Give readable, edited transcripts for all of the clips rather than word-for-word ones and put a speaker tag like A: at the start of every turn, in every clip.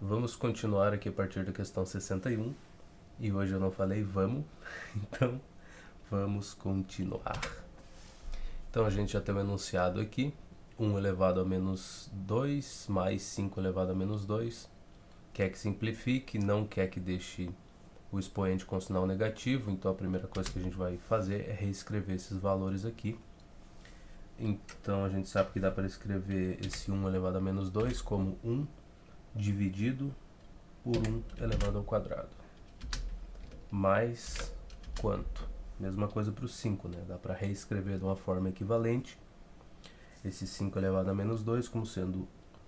A: Vamos continuar aqui a partir da questão 61. E hoje eu não falei vamos, então vamos continuar. Então a gente já tem um enunciado aqui. 1 elevado a menos 2 mais 5 elevado a menos 2. Quer que simplifique, não quer que deixe o expoente com sinal negativo. Então a primeira coisa que a gente vai fazer é reescrever esses valores aqui. Então a gente sabe que dá para escrever esse 1 elevado a menos 2 como 1 dividido por 1 elevado ao quadrado. Mais quanto? Mesma coisa para o 5, né? Dá para reescrever de uma forma equivalente esse 5 elevado a menos 2 como sendo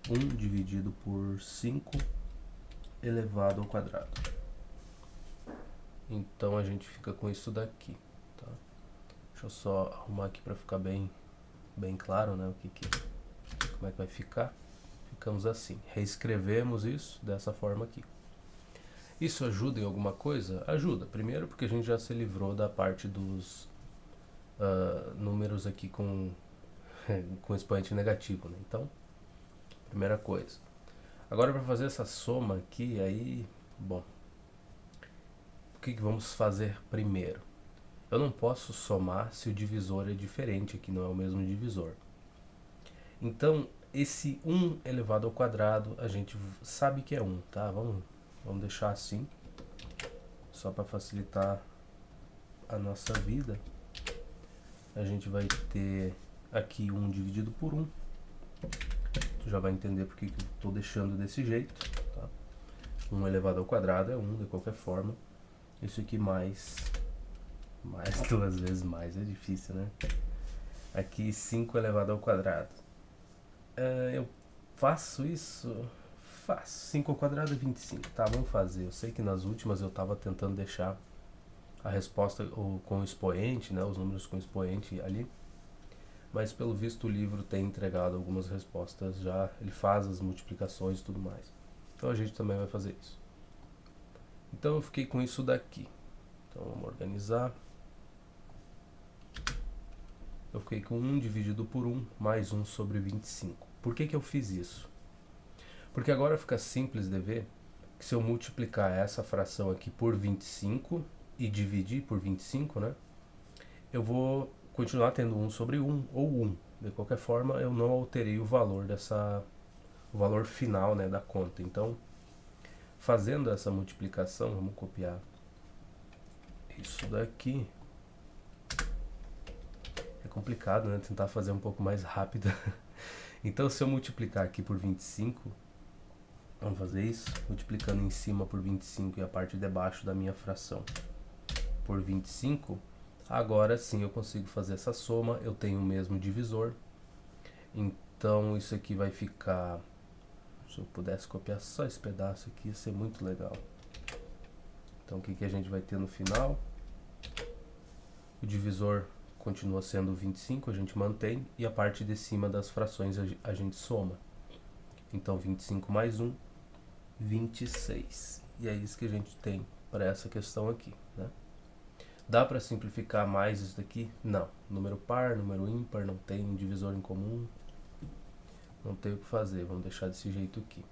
A: 1 dividido por 5 elevado ao quadrado. Então a gente fica com isso daqui, tá? Deixa eu só arrumar aqui para ficar bem claro, né? Como é que vai ficar? Ficamos assim. Reescrevemos isso dessa forma aqui. Isso ajuda em alguma coisa? Ajuda. Primeiro porque a gente já se livrou da parte dos números aqui com expoente negativo, né? Então, primeira coisa. Agora para fazer essa soma aqui, aí, bom, o que vamos fazer primeiro? Eu não posso somar se o divisor é diferente, aqui não é o mesmo divisor. Então, esse 1 elevado ao quadrado, a gente sabe que é 1, tá? Vamos deixar assim, só para facilitar a nossa vida. A gente vai ter aqui 1 dividido por 1. Tu já vai entender porque que eu estou deixando desse jeito, tá? 1 elevado ao quadrado é 1 de qualquer forma. Isso aqui mais 2 vezes mais, é difícil, né? Aqui 5 elevado ao quadrado. Eu faço isso? Faço. 5 ao quadrado é 25. Tá, vamos fazer. Eu sei que nas últimas eu estava tentando deixar a resposta com expoente, né? Os números com expoente ali. Mas pelo visto o livro tem entregado algumas respostas já. Ele faz as multiplicações e tudo mais. Então a gente também vai fazer isso. Então eu fiquei com isso daqui. Então vamos organizar. Eu fiquei com 1 dividido por 1 mais 1 sobre 25. Por que eu fiz isso? Porque agora fica simples de ver que se eu multiplicar essa fração aqui por 25 e dividir por 25, né? Eu vou continuar tendo 1 sobre 1 ou 1. De qualquer forma, eu não alterei o valor o valor final, né, da conta. Então, fazendo essa multiplicação, vamos copiar isso daqui. É complicado, né? Tentar fazer um pouco mais rápido. Então, se eu multiplicar aqui por 25, vamos fazer isso, multiplicando em cima por 25 e a parte de baixo da minha fração por 25, agora sim eu consigo fazer essa soma, eu tenho o mesmo divisor. Então, isso aqui vai ficar... Se eu pudesse copiar só esse pedaço aqui, ia ser muito legal. Então, o que a gente vai ter no final? O divisor continua sendo 25, a gente mantém, e a parte de cima das frações a gente soma. Então, 25 mais 1, 26. E é isso que a gente tem para essa questão aqui, né? Dá para simplificar mais isso daqui? Não. Número par, número ímpar, não tem divisor em comum. Não tem o que fazer, vamos deixar desse jeito aqui.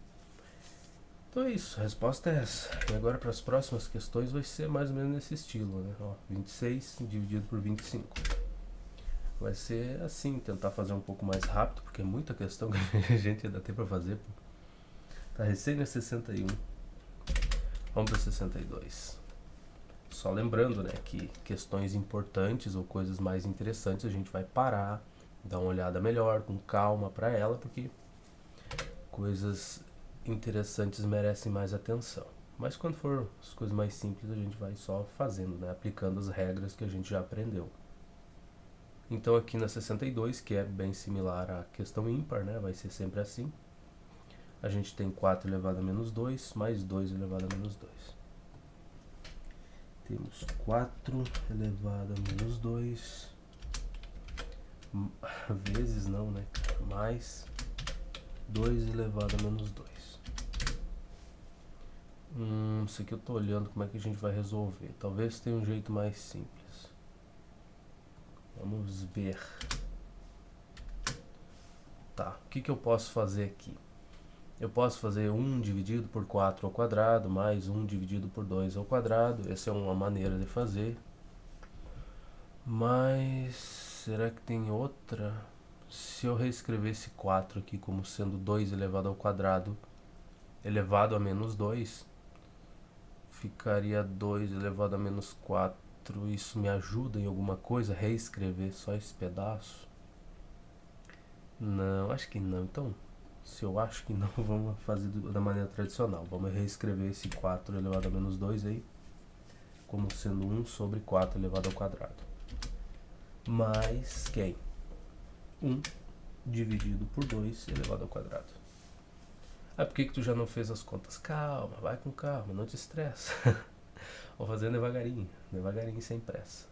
A: Então é isso, a resposta é essa. E agora para as próximas questões vai ser mais ou menos nesse estilo, né? Ó, 26 dividido por 25. Vai ser assim, tentar fazer um pouco mais rápido, porque é muita questão que a gente ainda tem para fazer. Tá recém na 61. Vamos para 62. Só lembrando, né, que questões importantes ou coisas mais interessantes a gente vai parar, dar uma olhada melhor, com calma para ela, porque coisas interessantes merecem mais atenção. Mas quando for as coisas mais simples, a gente vai só fazendo, né, aplicando as regras que a gente já aprendeu. Então aqui na 62, que é bem similar à questão ímpar, né, vai ser sempre assim. A gente tem 4 elevado a menos 2, mais 2 elevado a menos 2. Temos 4 elevado a menos 2, vezes não, né, mais 2 elevado a menos 2. Isso aqui eu tô olhando como é que a gente vai resolver. Talvez tenha um jeito mais simples. Vamos ver. Tá, o que eu posso fazer aqui? Eu posso fazer 1 dividido por 4 ao quadrado, mais 1 dividido por 2 ao quadrado. Essa é uma maneira de fazer. Mas será que tem outra? Se eu reescrever esse 4 aqui como sendo 2 elevado ao quadrado elevado a menos 2, ficaria 2 elevado a menos 4. Isso me ajuda em alguma coisa? Reescrever só esse pedaço? Não, acho que não. Então, se eu acho que não, vamos fazer da maneira tradicional. Vamos reescrever esse 4 elevado a menos 2 aí como sendo 1 sobre 4 elevado ao quadrado. Mais quem? 1 dividido por 2 elevado ao quadrado. Ah, por que tu já não fez as contas? Calma, vai com calma, não te estressa. Vou fazendo devagarinho, devagarinho, sem pressa.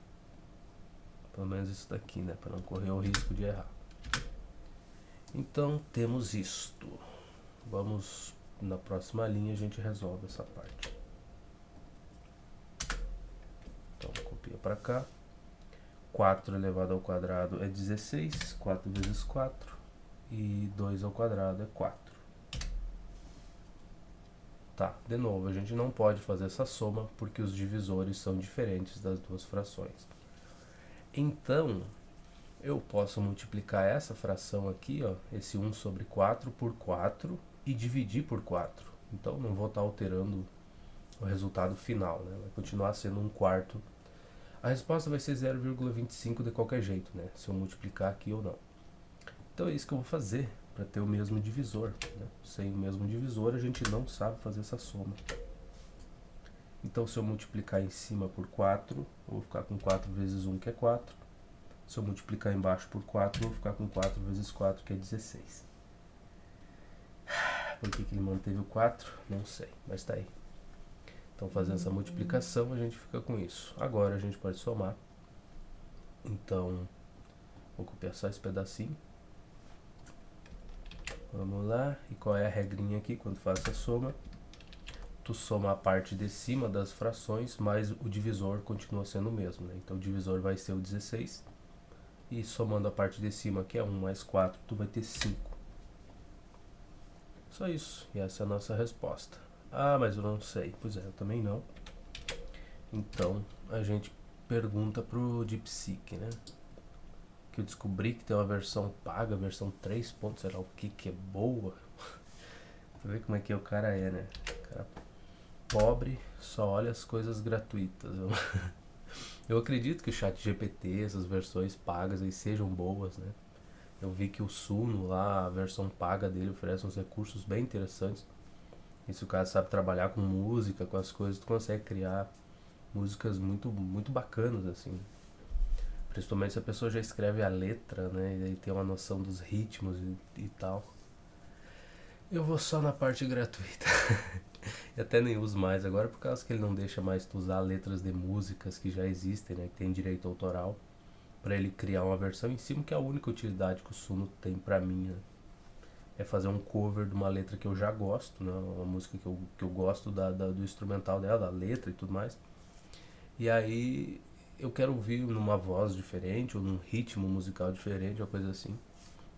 A: Pelo menos isso daqui, né? Para não correr o risco de errar. Então, temos isto. Vamos, na próxima linha a gente resolve essa parte. Então, copia para cá. 4 elevado ao quadrado é 16. 4 vezes 4. E 2 ao quadrado é 4. Tá, de novo, a gente não pode fazer essa soma porque os divisores são diferentes das duas frações. Então, eu posso multiplicar essa fração aqui, ó, esse 1 sobre 4 por 4 e dividir por 4. Então, não vou estar alterando o resultado final, né? Vai continuar sendo 1/4. A resposta vai ser 0,25 de qualquer jeito, né? Se eu multiplicar aqui ou não. Então, é isso que eu vou fazer para ter o mesmo divisor, né? Sem o mesmo divisor, a gente não sabe fazer essa soma. Então, se eu multiplicar em cima por 4, eu vou ficar com 4 vezes 1, que é 4. Se eu multiplicar embaixo por 4, eu vou ficar com 4 vezes 4, que é 16. Por que ele manteve o 4? Não sei, mas tá aí. Então, fazendo essa multiplicação, a gente fica com isso. Agora, a gente pode somar. Então, vou copiar só esse pedacinho. Vamos lá. E qual é a regrinha aqui quando faz a soma? Tu soma a parte de cima das frações, mas o divisor continua sendo o mesmo, né? Então, o divisor vai ser o 16. E somando a parte de cima, que é 1 mais 4, tu vai ter 5. Só isso. E essa é a nossa resposta. Ah, mas eu não sei. Pois é, eu também não. Então, a gente pergunta pro DeepSeek, né? Que eu descobri que tem uma versão paga, versão 3 pontos, sei lá o que é boa. Você vê como é que o cara é, né? O cara pobre só olha as coisas gratuitas. Eu acredito que o ChatGPT, essas versões pagas aí sejam boas, né? Eu vi que o Suno lá, a versão paga dele oferece uns recursos bem interessantes. E se o cara sabe trabalhar com música, com as coisas, tu consegue criar músicas muito, muito bacanas, assim. Principalmente se a pessoa já escreve a letra, né? E aí tem uma noção dos ritmos e tal. Eu vou só na parte gratuita. Eu até nem uso mais agora por causa que ele não deixa mais tu usar letras de músicas que já existem, né? Que tem direito autoral. Pra ele criar uma versão em cima, que é a única utilidade que o Suno tem pra mim, né? É fazer um cover de uma letra que eu já gosto, né? Uma música que eu gosto do instrumental dela, da letra e tudo mais. E aí eu quero ouvir numa voz diferente ou num ritmo musical diferente, uma coisa assim.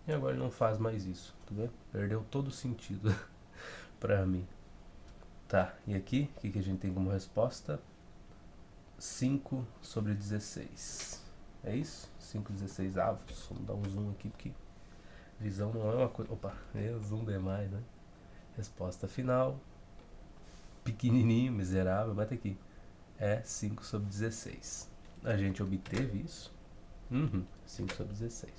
A: E agora ele não faz mais isso, tá vendo? Perdeu todo o sentido pra mim. Tá, e aqui, o que a gente tem como resposta? 5 sobre 16. É isso? 5/16 avos. Vamos dar um zoom aqui, porque visão não é uma coisa... Opa, é zoom demais, né? Resposta final. Pequenininho, miserável, mas tá aqui. É 5 sobre 16. A gente obteve isso. 5 sobre 16.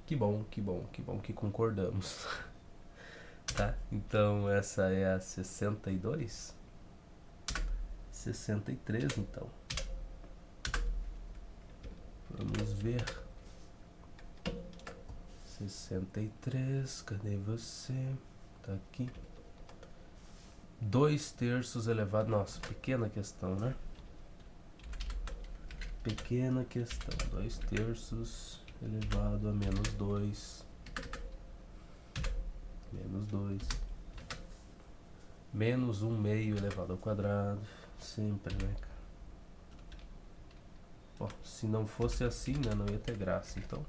A: Que bom, que bom, que bom que concordamos. Tá? Então essa é a 62. 63 então. Vamos ver. 63, cadê você? Tá aqui. 2/3 elevado... Nossa, pequena questão, né? Pequena questão. 2/3 elevado a menos 2. Menos 2. Menos 1/2 elevado ao quadrado. Sempre, né, cara? Ó, se não fosse assim, né, não ia ter graça. Então,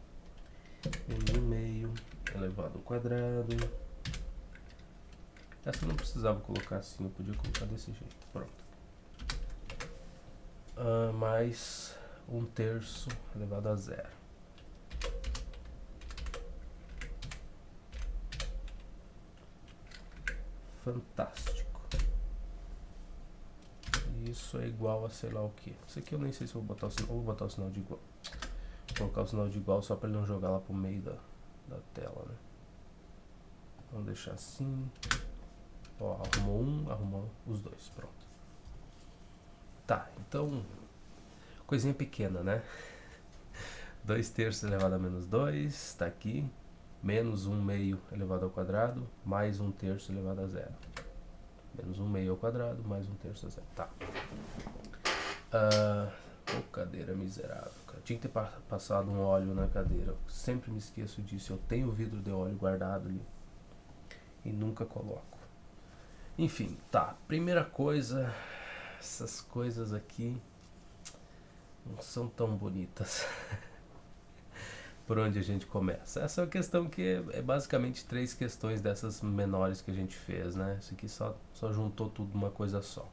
A: menos 1/2 elevado ao quadrado Essa eu não precisava colocar assim, eu podia colocar desse jeito. Pronto. Mais 1/3 elevado a zero. Fantástico. Isso é igual a sei lá o que. Isso aqui eu nem sei se eu vou botar o sinal. Vou botar o sinal de igual. Vou colocar o sinal de igual só para ele não jogar lá pro meio da tela, né? Vamos deixar assim. Ó, arrumou um, arrumou os dois. Pronto. Tá, então. Coisinha pequena, né? 2/3 elevado a menos 2, tá aqui. Menos 1/2 elevado ao quadrado, mais 1/3 elevado a zero. Menos 1/2 ao quadrado, mais 1/3 a zero. Tá. Cadeira miserável, cara. Tinha que ter passado um óleo na cadeira. Eu sempre me esqueço disso. Eu tenho o vidro de óleo guardado ali. E nunca coloco. Enfim, tá. Primeira coisa. Essas coisas aqui não são tão bonitas. Por onde a gente começa? Essa é uma questão que é basicamente 3 questões dessas menores que a gente fez, né? Isso aqui só juntou tudo numa coisa só.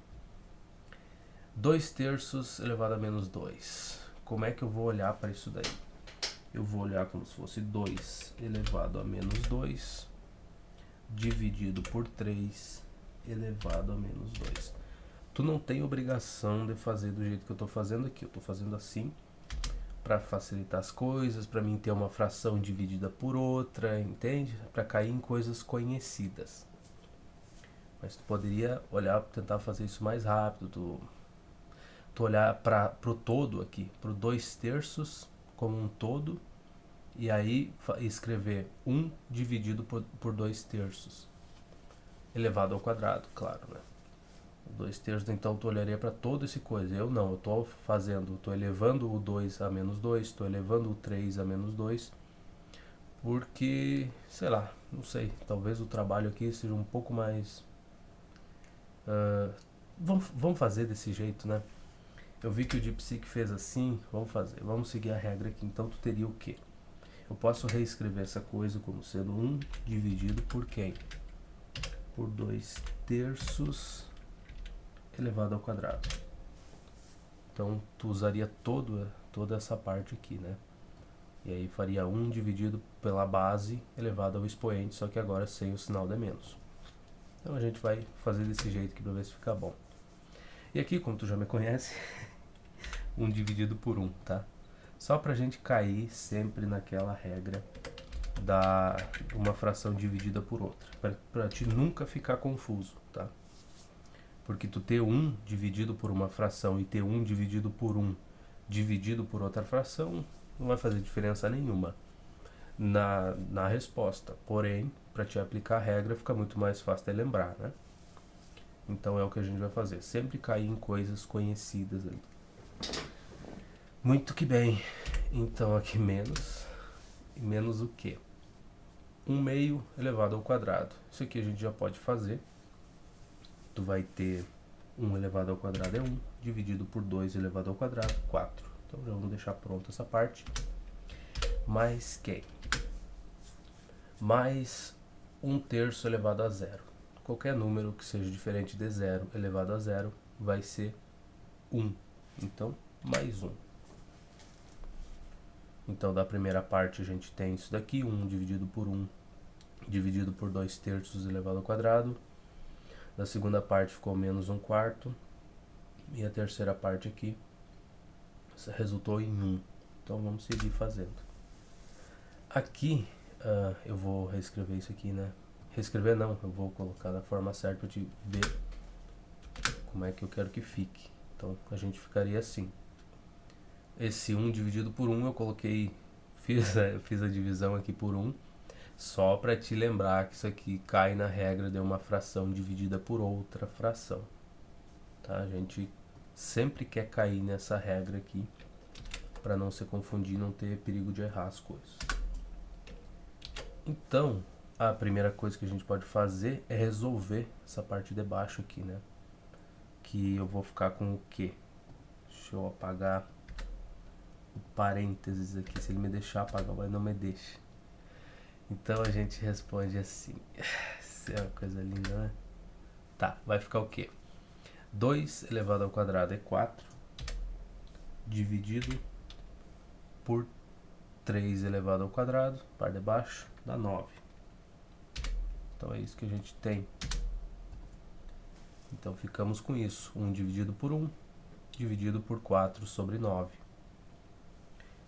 A: 2/3 elevado a menos 2. Como é que eu vou olhar para isso daí? Eu vou olhar como se fosse 2 elevado a menos 2 dividido por 3 elevado a menos 2. Tu não tem obrigação de fazer do jeito que eu estou fazendo aqui. Eu estou fazendo assim para facilitar as coisas, para mim ter uma fração dividida por outra, entende? Para cair em coisas conhecidas. Mas tu poderia olhar, tentar fazer isso mais rápido, tu olhar para o todo aqui, para o 2/3 como um todo, e aí escrever 1 dividido por 2/3 elevado ao quadrado, claro, né? 2/3, então tu olharia para toda essa coisa. Eu não, eu estou elevando o 2 a menos 2, estou elevando o 3 a menos 2, porque, sei lá, não sei, talvez o trabalho aqui seja um pouco mais... vamos fazer desse jeito, né? Eu vi que o DeepSeek fez assim, vamos seguir a regra aqui. Então tu teria o quê? Eu posso reescrever essa coisa como sendo 1 dividido por quem? Por 2/3 elevado ao quadrado. Então tu usaria toda essa parte aqui, né? E aí faria 1 dividido pela base elevado ao expoente, só que agora sem o sinal de menos. Então a gente vai fazer desse jeito aqui para ver se fica bom. E aqui, como tu já me conhece, 1 dividido por 1, tá? Só pra gente cair sempre naquela regra da uma fração dividida por outra, pra te nunca ficar confuso, tá? Porque tu ter 1 dividido por uma fração e ter 1 dividido por 1 dividido por outra fração não vai fazer diferença nenhuma na resposta. Porém, para te aplicar a regra fica muito mais fácil de lembrar, né? Então é o que a gente vai fazer, sempre cair em coisas conhecidas ali. Muito que bem. Então aqui menos o que? 1/2 elevado ao quadrado. Isso aqui a gente já pode fazer. Tu vai ter 1 elevado ao quadrado é 1, dividido por 2 elevado ao quadrado, 4. Então já vamos deixar pronta essa parte. Mais quem? Mais 1/3 elevado a zero. Qualquer número que seja diferente de 0 elevado a zero vai ser 1. Então, mais 1. Então, da primeira parte a gente tem isso daqui, 1 dividido por 1, dividido por 2/3 elevado ao quadrado. Da segunda parte ficou menos 1/4. E a terceira parte aqui resultou em 1. Então, vamos seguir fazendo. Aqui, eu vou reescrever isso aqui, né? Reescrever não, eu vou colocar da forma certa para te ver como é que eu quero que fique. Então, a gente ficaria assim. Esse 1 dividido por 1 eu coloquei, fiz a divisão aqui por 1, só para te lembrar que isso aqui cai na regra de uma fração dividida por outra fração. Tá? A gente sempre quer cair nessa regra aqui, para não se confundir, não ter perigo de errar as coisas. Então, a primeira coisa que a gente pode fazer é resolver essa parte de baixo aqui, né? Que eu vou ficar com o quê? Deixa eu apagar o parênteses aqui, se ele me deixar apagar, mas não me deixa. Então a gente responde assim: Isso é uma coisa linda, né? Tá, vai ficar o quê? 2 elevado ao quadrado é 4, dividido por 3 elevado ao quadrado, par de baixo, dá 9. Então é isso que a gente tem. Então ficamos com isso. 1 dividido por 1, dividido por 4 sobre 9.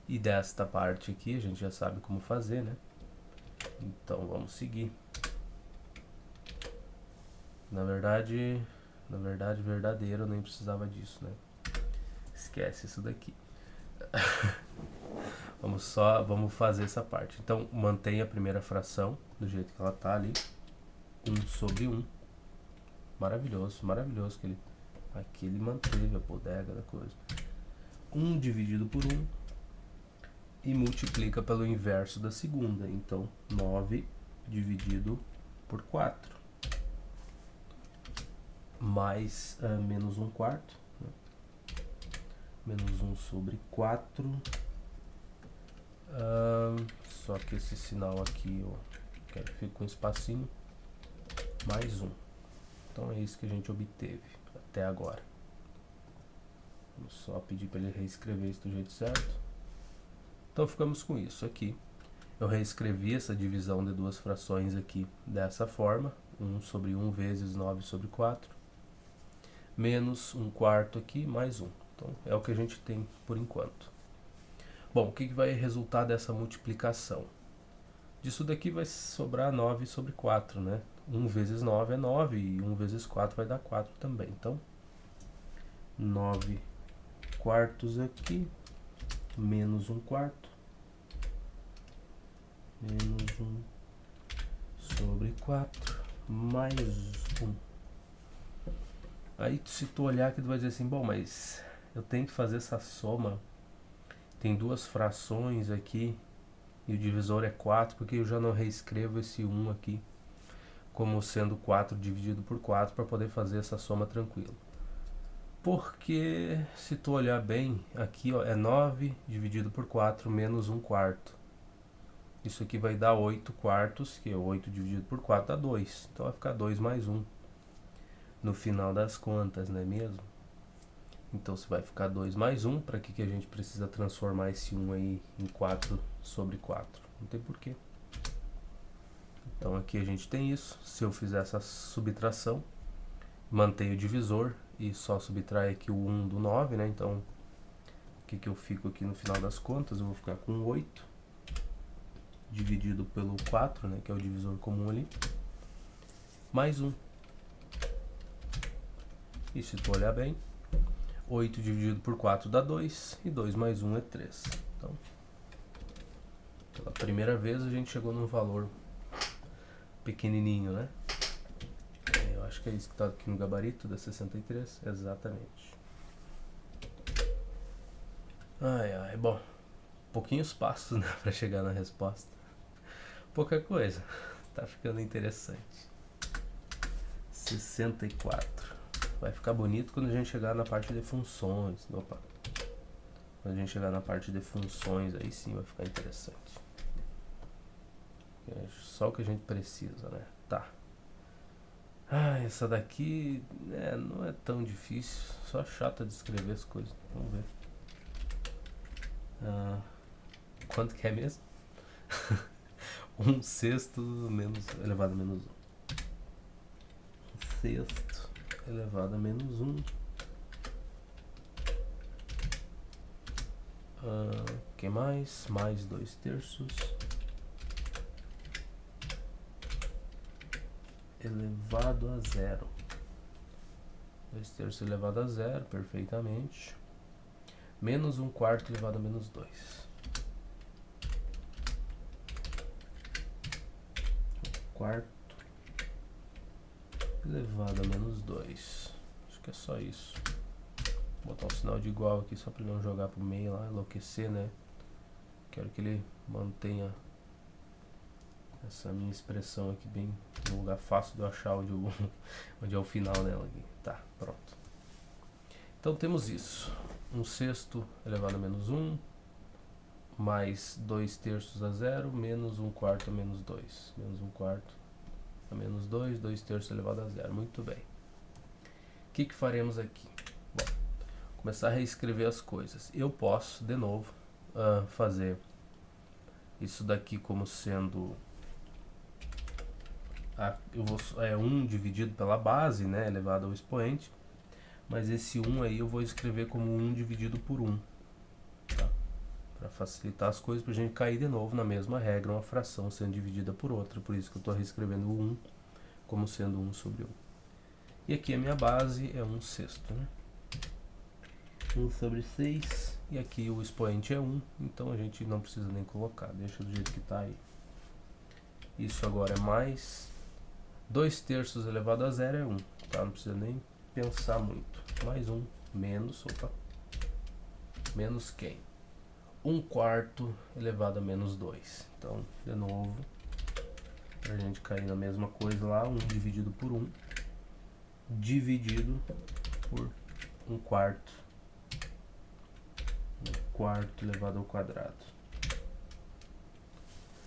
A: E desta parte aqui a gente já sabe como fazer, né? Então vamos seguir. Na verdade, verdadeiro, eu nem precisava disso, né? Esquece isso daqui. Vamos fazer essa parte. Então, mantenha a primeira fração do jeito que ela tá ali. 1 sobre 1. Maravilhoso, maravilhoso que ele... Aqui ele manteve a bodega da coisa. 1 dividido por 1. E multiplica pelo inverso da segunda. Então, 9 dividido por 4. Mais menos 1 quarto. Né? Menos 1 sobre 4. Só que esse sinal aqui, ó, quero que fique com um espacinho. Mais 1. Então é isso que a gente obteve até agora. Vamos só pedir para ele reescrever isso do jeito certo. Então ficamos com isso aqui. Eu reescrevi essa divisão de duas frações aqui dessa forma. 1 sobre 1 vezes 9 sobre 4. Menos 1 quarto aqui, mais 1. Então é o que a gente tem por enquanto. Bom, o que vai resultar dessa multiplicação? Disso daqui vai sobrar 9 sobre 4, né? 1 vezes 9 é 9 e 1 vezes 4 vai dar 4 também. Então, 9 quartos aqui, menos 1 quarto, menos 1 sobre 4, mais 1. Aí, se tu olhar aqui, tu vai dizer assim, bom, mas eu tenho que fazer essa soma. Tem duas frações aqui e o divisor é 4, porque eu já não reescrevo esse 1 aqui como sendo 4 dividido por 4 para poder fazer essa soma tranquilo. Porque se tu olhar bem, aqui ó, é 9 dividido por 4 menos 1 quarto. Isso aqui vai dar 8 quartos, que é 8 dividido por 4 dá 2. Então vai ficar 2 mais 1 no final das contas, não é mesmo? Então se vai ficar 2 mais 1, para que a gente precisa transformar esse 1 aí em 4 sobre 4? Não tem porquê. Então aqui a gente tem isso. Se eu fizer essa subtração, mantenho o divisor e só subtrai aqui o 1 do 9, né? Então o que eu fico aqui no final das contas? Eu vou ficar com 8 dividido pelo 4, né? Que é o divisor comum ali, mais 1. E se tu olhar bem, 8 dividido por 4 dá 2, e 2 mais 1 é 3. Então, pela primeira vez a gente chegou num valor pequenininho, né? Eu acho que é isso que está aqui no gabarito da 63, exatamente. Bom, pouquinhos passos, né, para chegar na resposta. Pouca coisa, tá ficando interessante. 64. Vai ficar bonito quando a gente chegar na parte de funções. Opa. Quando a gente chegar na parte de funções, aí sim vai ficar interessante. É só o que a gente precisa, né? Tá. Essa daqui não é tão difícil. Só chata de escrever as coisas. Vamos ver. Quanto que é mesmo? 1 sexto menos, elevado a menos 1. 1 sexto elevado a menos 1. Que mais? Mais 2 terços elevado a 0. 2 terços elevado a 0, perfeitamente. Menos 1 quarto elevado a menos 2. Quarto elevado a menos 2. Acho que é só isso. Vou botar um sinal de igual aqui só para não jogar pro meio lá, enlouquecer, né? Quero que ele mantenha essa minha expressão aqui bem no lugar fácil de eu achar onde é o final dela aqui. Tá, pronto. Então temos isso. 1 sexto elevado a menos 1, mais 2 terços a 0, menos 1 quarto a menos 2. Menos 1 quarto a menos 2, 2 terços elevado a zero. Muito bem. O que faremos aqui? Bom, começar a reescrever as coisas. Eu posso, de novo, fazer isso daqui como sendo 1 dividido pela base, né, elevado ao expoente. Mas esse 1 aí eu vou escrever como 1 dividido por 1. Tá? Para facilitar as coisas, para a gente cair de novo na mesma regra, uma fração sendo dividida por outra. Por isso que eu estou reescrevendo o 1 como sendo 1 sobre 1. E aqui a minha base é 1 sexto. Né? 1 sobre 6. E aqui o expoente é 1, então a gente não precisa nem colocar. Deixa do jeito que está aí. Isso agora é mais 2 terços elevado a zero é 1. Tá? Não precisa nem pensar muito. Mais 1 menos, menos quem? 1 quarto elevado a menos 2. Então, de novo, para a gente cair na mesma coisa lá, 1 dividido por 1, dividido por 1 quarto. 1 quarto elevado ao quadrado.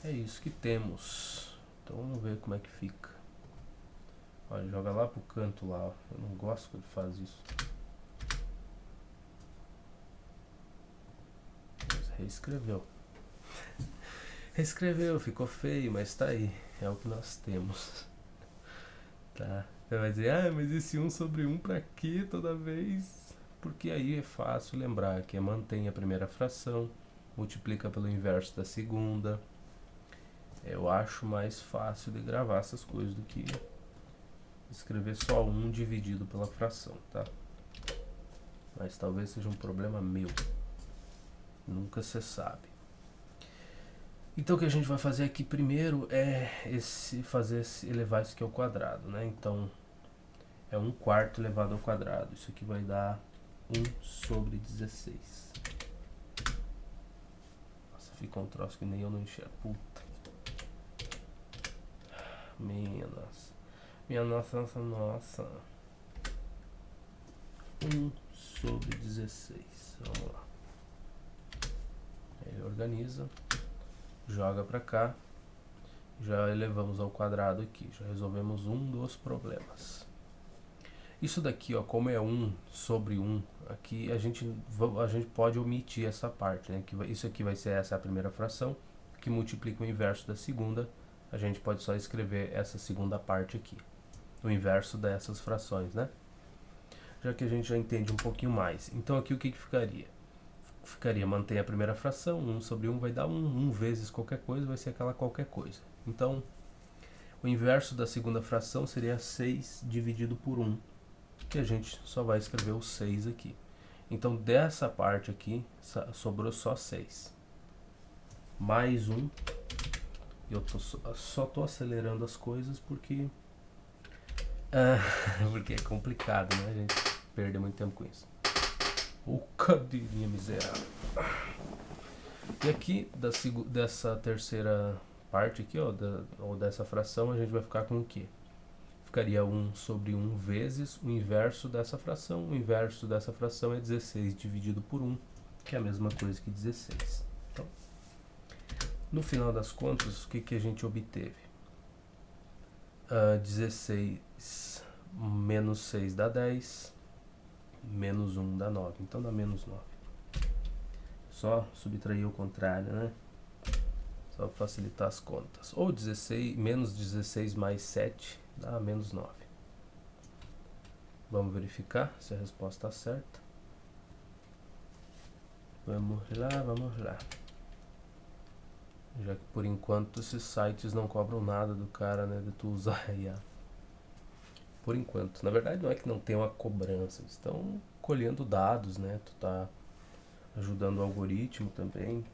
A: É isso que temos. Então, vamos ver como é que fica. Olha, joga lá pro canto lá, ó. Eu não gosto quando faz isso. Mas reescreveu. Reescreveu, ficou feio, mas tá aí. É o que nós temos. Tá? Você vai dizer, mas esse 1 sobre 1 pra quê toda vez? Porque aí é fácil lembrar que mantém a primeira fração, multiplica pelo inverso da segunda. Eu acho mais fácil de gravar essas coisas do que escrever só 1 dividido pela fração, tá? Mas talvez seja um problema meu. Nunca se sabe. Então o que a gente vai fazer aqui primeiro é elevar isso aqui ao quadrado, né? Então é 1 quarto elevado ao quadrado. Isso aqui vai dar 1 sobre 16. Nossa, fica um troço que nem eu não enxergo. Puta. Minha nossa. Minha nossa. 1 sobre 16. Vamos lá. Ele organiza. Joga pra cá. Já elevamos ao quadrado aqui. Já resolvemos um dos problemas. Isso daqui, ó, como é 1 sobre 1, aqui a gente pode omitir essa parte, né? Isso aqui vai ser essa a primeira fração, que multiplica o inverso da segunda. A gente pode só escrever essa segunda parte aqui. O inverso dessas frações, né? Já que a gente já entende um pouquinho mais. Então aqui o que ficaria? Ficaria, mantém a primeira fração, 1 sobre 1 vai dar 1 vezes qualquer coisa, vai ser aquela qualquer coisa. Então, o inverso da segunda fração seria 6 dividido por 1, que a gente só vai escrever o 6 aqui. Então, dessa parte aqui, sobrou só 6. Mais 1, eu só estou acelerando as coisas porque porque é complicado, né? A gente perde muito tempo com isso. O cadeirinha miserável. E aqui, dessa terceira parte aqui, ó, ou dessa fração, a gente vai ficar com o quê? Ficaria 1 sobre 1 vezes o inverso dessa fração. O inverso dessa fração é 16 dividido por 1, que é a mesma coisa que 16. Então, no final das contas, o que a gente obteve? 16 menos 6 dá 10. Menos 1 dá 9, então dá menos 9. Só subtrair o contrário, né? Só para facilitar as contas. Ou 16, menos 16 mais 7 dá menos 9. Vamos verificar se a resposta está certa. Vamos lá. Já que por enquanto esses sites não cobram nada do cara, né? De tu usar a IA. Por enquanto. Na verdade não é que não tem uma cobrança. Eles estão colhendo dados, né? Tu tá ajudando o algoritmo também.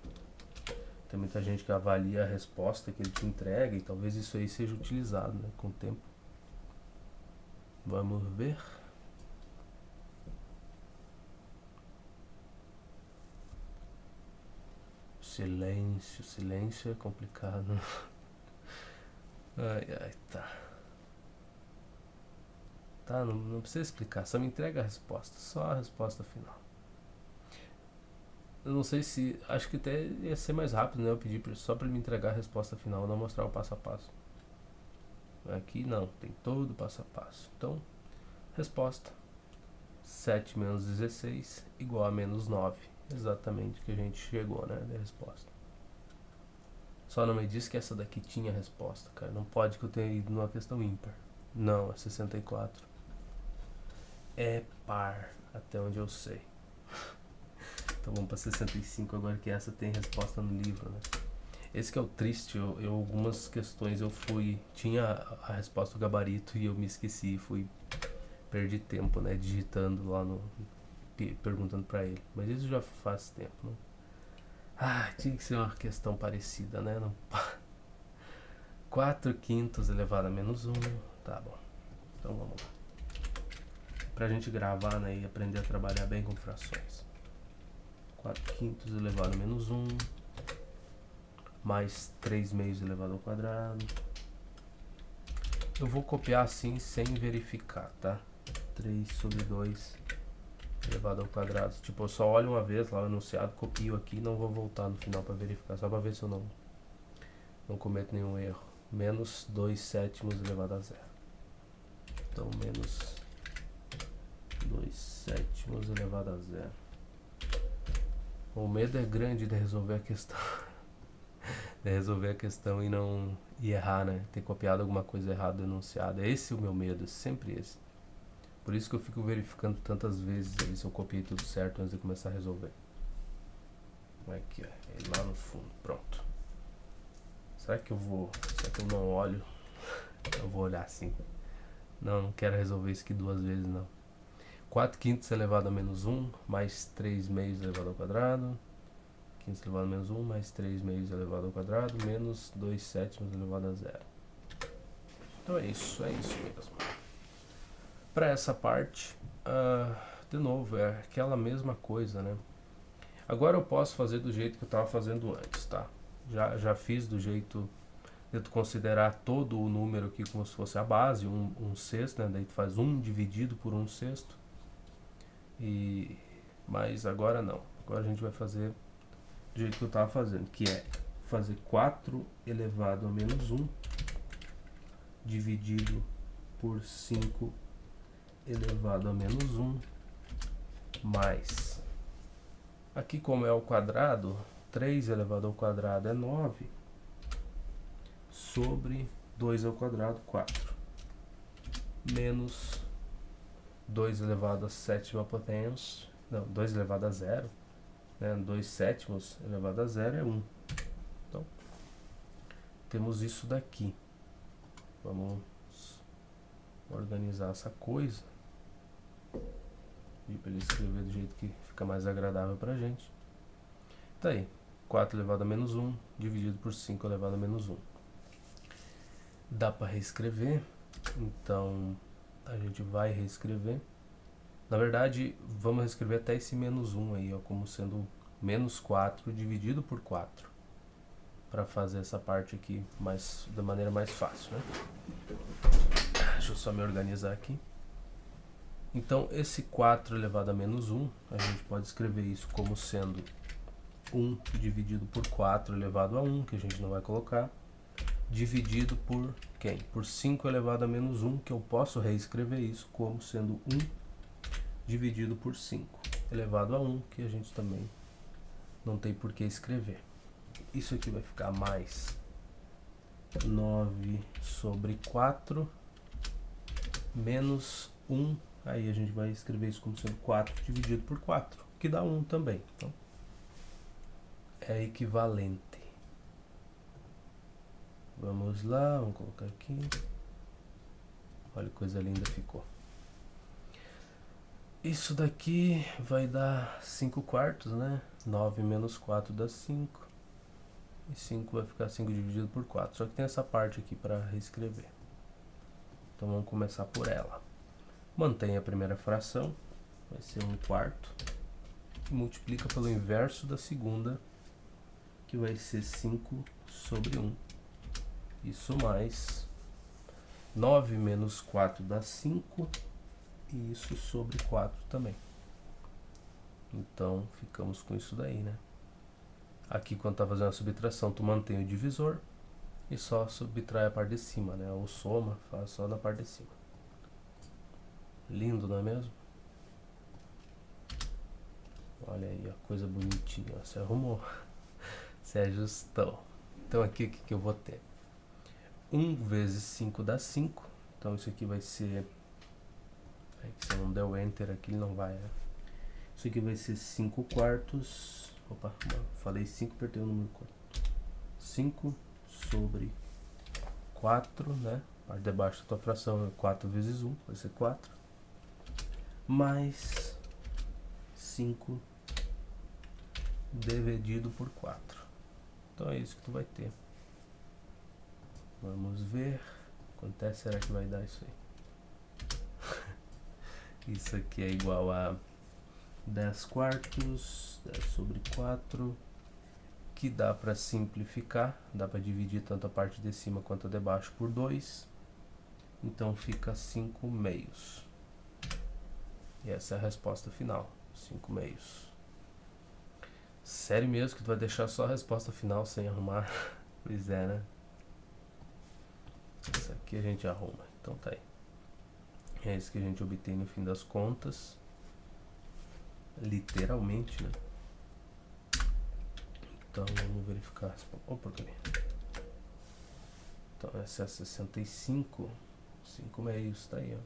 A: Tem muita gente que avalia a resposta que ele te entrega e talvez isso aí seja utilizado, né, com o tempo. Vamos ver. Silêncio é complicado. Ai, tá. Tá, não precisa explicar, só me entrega a resposta, só a resposta final. Eu não sei se, acho que até ia ser mais rápido, né, eu pedi só pra ele me entregar a resposta final, não mostrar o passo a passo. Aqui não, tem todo o passo a passo. Então, resposta: 7 menos 16 igual a menos 9. Exatamente que a gente chegou, né, da resposta. Só não me diz que essa daqui tinha resposta, cara. Não pode que eu tenha ido numa questão ímpar. Não, é 64. É par, até onde eu sei. Então vamos para 65 agora, que essa tem resposta no livro, né? Esse que é o triste, eu algumas questões eu fui... Tinha a resposta do gabarito e eu me esqueci, perdi tempo, né, digitando lá no... perguntando pra ele. Mas isso já faz tempo, né? Ah, tinha que ser uma questão parecida, né? Não... 4 quintos elevado a menos 1. Tá bom. Então vamos lá. Pra gente gravar, né, e aprender a trabalhar bem com frações. 4 quintos elevado a menos 1. Mais 3 meios elevado ao quadrado. Eu vou copiar assim sem verificar, tá? 3 sobre 2 elevado ao quadrado. Tipo, eu só olho uma vez lá o enunciado, copio aqui e não vou voltar no final para verificar. Só para ver se eu não cometo nenhum erro. Menos 2 sétimos elevado a 0. Então, menos 2 sétimos elevado a 0. O medo é grande de resolver a questão. De resolver a questão e não errar, né? Ter copiado alguma coisa errada no enunciado. Esse é o meu medo, é sempre esse. Por isso que eu fico verificando tantas vezes ali se eu copiei tudo certo antes de começar a resolver. Aqui, ó. Ele lá no fundo. Pronto. Será que eu não olho? Eu vou olhar assim. Não quero resolver isso aqui 2 vezes, não. 4 quintos elevado a menos 1, mais 3 meios elevado ao quadrado. Quintos elevado a menos 1, mais 3 meios elevado ao quadrado, menos 2 sétimos elevado a 0. Então é isso mesmo. Para essa parte, de novo, é aquela mesma coisa, né? Agora eu posso fazer do jeito que eu estava fazendo antes, tá? Já fiz do jeito de tu considerar todo o número aqui como se fosse a base, um sexto, né? Daí tu faz 1 dividido por 1 sexto. Mas agora não. Agora a gente vai fazer do jeito que eu estava fazendo, que é fazer 4 elevado a menos 1 dividido por 5 elevado a menos 1 mais, aqui como é ao quadrado, 3 elevado ao quadrado é 9 sobre 2 ao quadrado, 4, menos 2 elevado a sétima potência, não, 2 elevado a 0, né, 2 sétimos elevado a 0 é 1. Então, temos isso daqui. Vamos organizar essa coisa. E para ele escrever do jeito que fica mais agradável pra gente. Tá aí. 4 elevado a menos 1 dividido por 5 elevado a menos 1. Dá para reescrever. Então, a gente vai reescrever. Na verdade, vamos reescrever até esse menos 1 aí, ó, como sendo menos 4 dividido por 4. Para fazer essa parte aqui da maneira mais fácil, né? Deixa eu só me organizar aqui. Então, esse 4 elevado a menos 1, a gente pode escrever isso como sendo 1 dividido por 4 elevado a 1, que a gente não vai colocar, dividido por quem? Por 5 elevado a menos 1, que eu posso reescrever isso como sendo 1 dividido por 5 elevado a 1, que a gente também não tem por que escrever. Isso aqui vai ficar mais 9 sobre 4 menos 1. Aí a gente vai escrever isso como sendo 4 dividido por 4, que dá 1 também. Então, é equivalente. Vamos lá, vamos colocar aqui. Olha que coisa linda ficou. Isso daqui vai dar 5 quartos, né? 9 menos 4 dá 5. E 5 vai ficar 5 dividido por 4. Só que tem essa parte aqui para reescrever. Então vamos começar por ela. Mantém a primeira fração, vai ser 1 quarto. E multiplica pelo inverso da segunda, que vai ser 5 sobre 1. Isso mais 9 menos 4 dá 5. E isso sobre 4 também. Então ficamos com isso daí, né? Aqui quando tá fazendo a subtração, tu mantém o divisor. e só subtrai a parte de cima, né? Ou soma, faz só na parte de cima. Lindo, não é mesmo? Olha aí, a coisa bonitinha, ó. Você arrumou, você ajustou. Então aqui o que eu vou ter? 1 vezes 5 dá 5. Então isso aqui vai ser... É que se eu não der o enter aqui, ele não vai, né? Isso aqui vai ser 5 quartos. Opa, falei 5, apertei o número 4. 5 sobre 4, né? A parte de baixo da tua fração é 4 vezes 1, vai ser 4. Mais 5 dividido por 4. Então é isso que tu vai ter. Vamos ver quanto é, será que vai dar isso aí. Isso aqui é igual a 10 quartos, 10 sobre 4, que dá para simplificar, dá para dividir tanto a parte de cima quanto a de baixo por 2, então fica 5 meios. E essa é a resposta final, 5 meios. Sério mesmo que tu vai deixar só a resposta final sem arrumar? Pois é, né? Isso aqui a gente arruma, então tá aí. É isso que a gente obtém no fim das contas. Literalmente, né? Então vamos verificar. Oh, porcaria. Então essa é 65. 5 meios, tá aí, ó.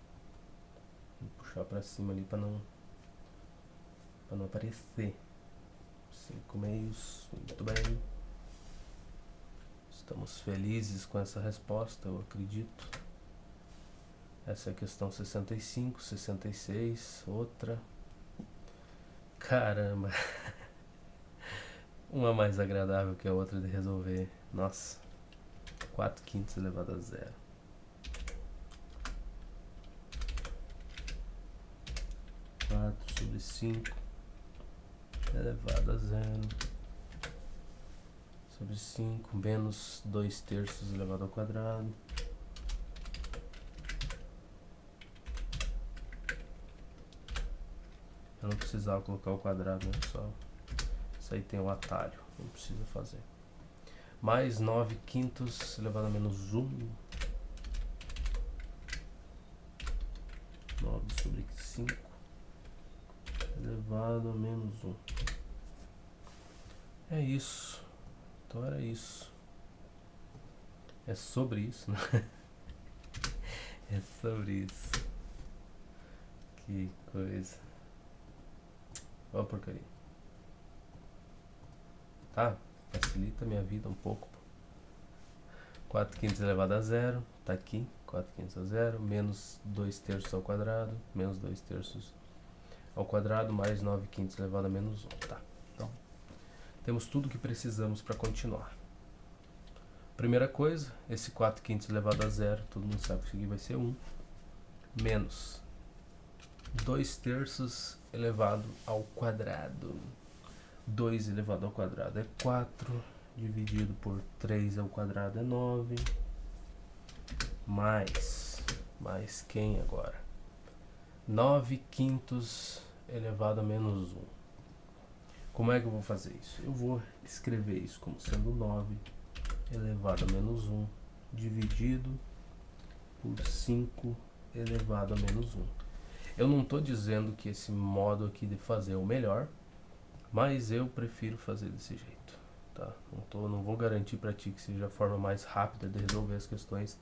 A: Vou puxar pra cima ali pra não aparecer. 5 meios, muito bem. Estamos felizes com essa resposta, eu acredito. Essa é a questão 65, 66, outra. Caramba! Uma mais agradável que a outra de resolver. Nossa! 4 quintos elevado a 0. Sobre 5 elevado a 0 sobre 5 menos 2 terços elevado ao quadrado. Eu não precisava colocar o quadrado, né? Só isso aí tem o atalho, não precisa fazer. Mais 9 quintos elevado a menos 1. 9 sobre 5 elevado a menos 1. É isso. Então era isso. É sobre isso, né? É sobre isso. Que coisa. Ó, porcaria. Tá? Facilita a minha vida um pouco. 4 quintos elevado a 0. Tá aqui. 4 quintos a 0. Menos 2 terços ao quadrado. Menos 2 terços ao quadrado. Mais 9 quintos elevado a menos 1. Tá. Então, temos tudo que precisamos para continuar. Primeira coisa, esse 4 quintos elevado a 0, todo mundo sabe que isso aqui vai ser 1, menos 2 terços elevado ao quadrado. 2 elevado ao quadrado é 4, dividido por 3 ao quadrado é 9, mais quem agora? 9 quintos elevado a menos 1. Como é que eu vou fazer isso? Eu vou escrever isso como sendo 9 elevado a menos 1 dividido por 5 elevado a menos 1. Eu não estou dizendo que esse modo aqui de fazer é o melhor, mas eu prefiro fazer desse jeito, tá? Não vou garantir para ti que seja a forma mais rápida de resolver as questões.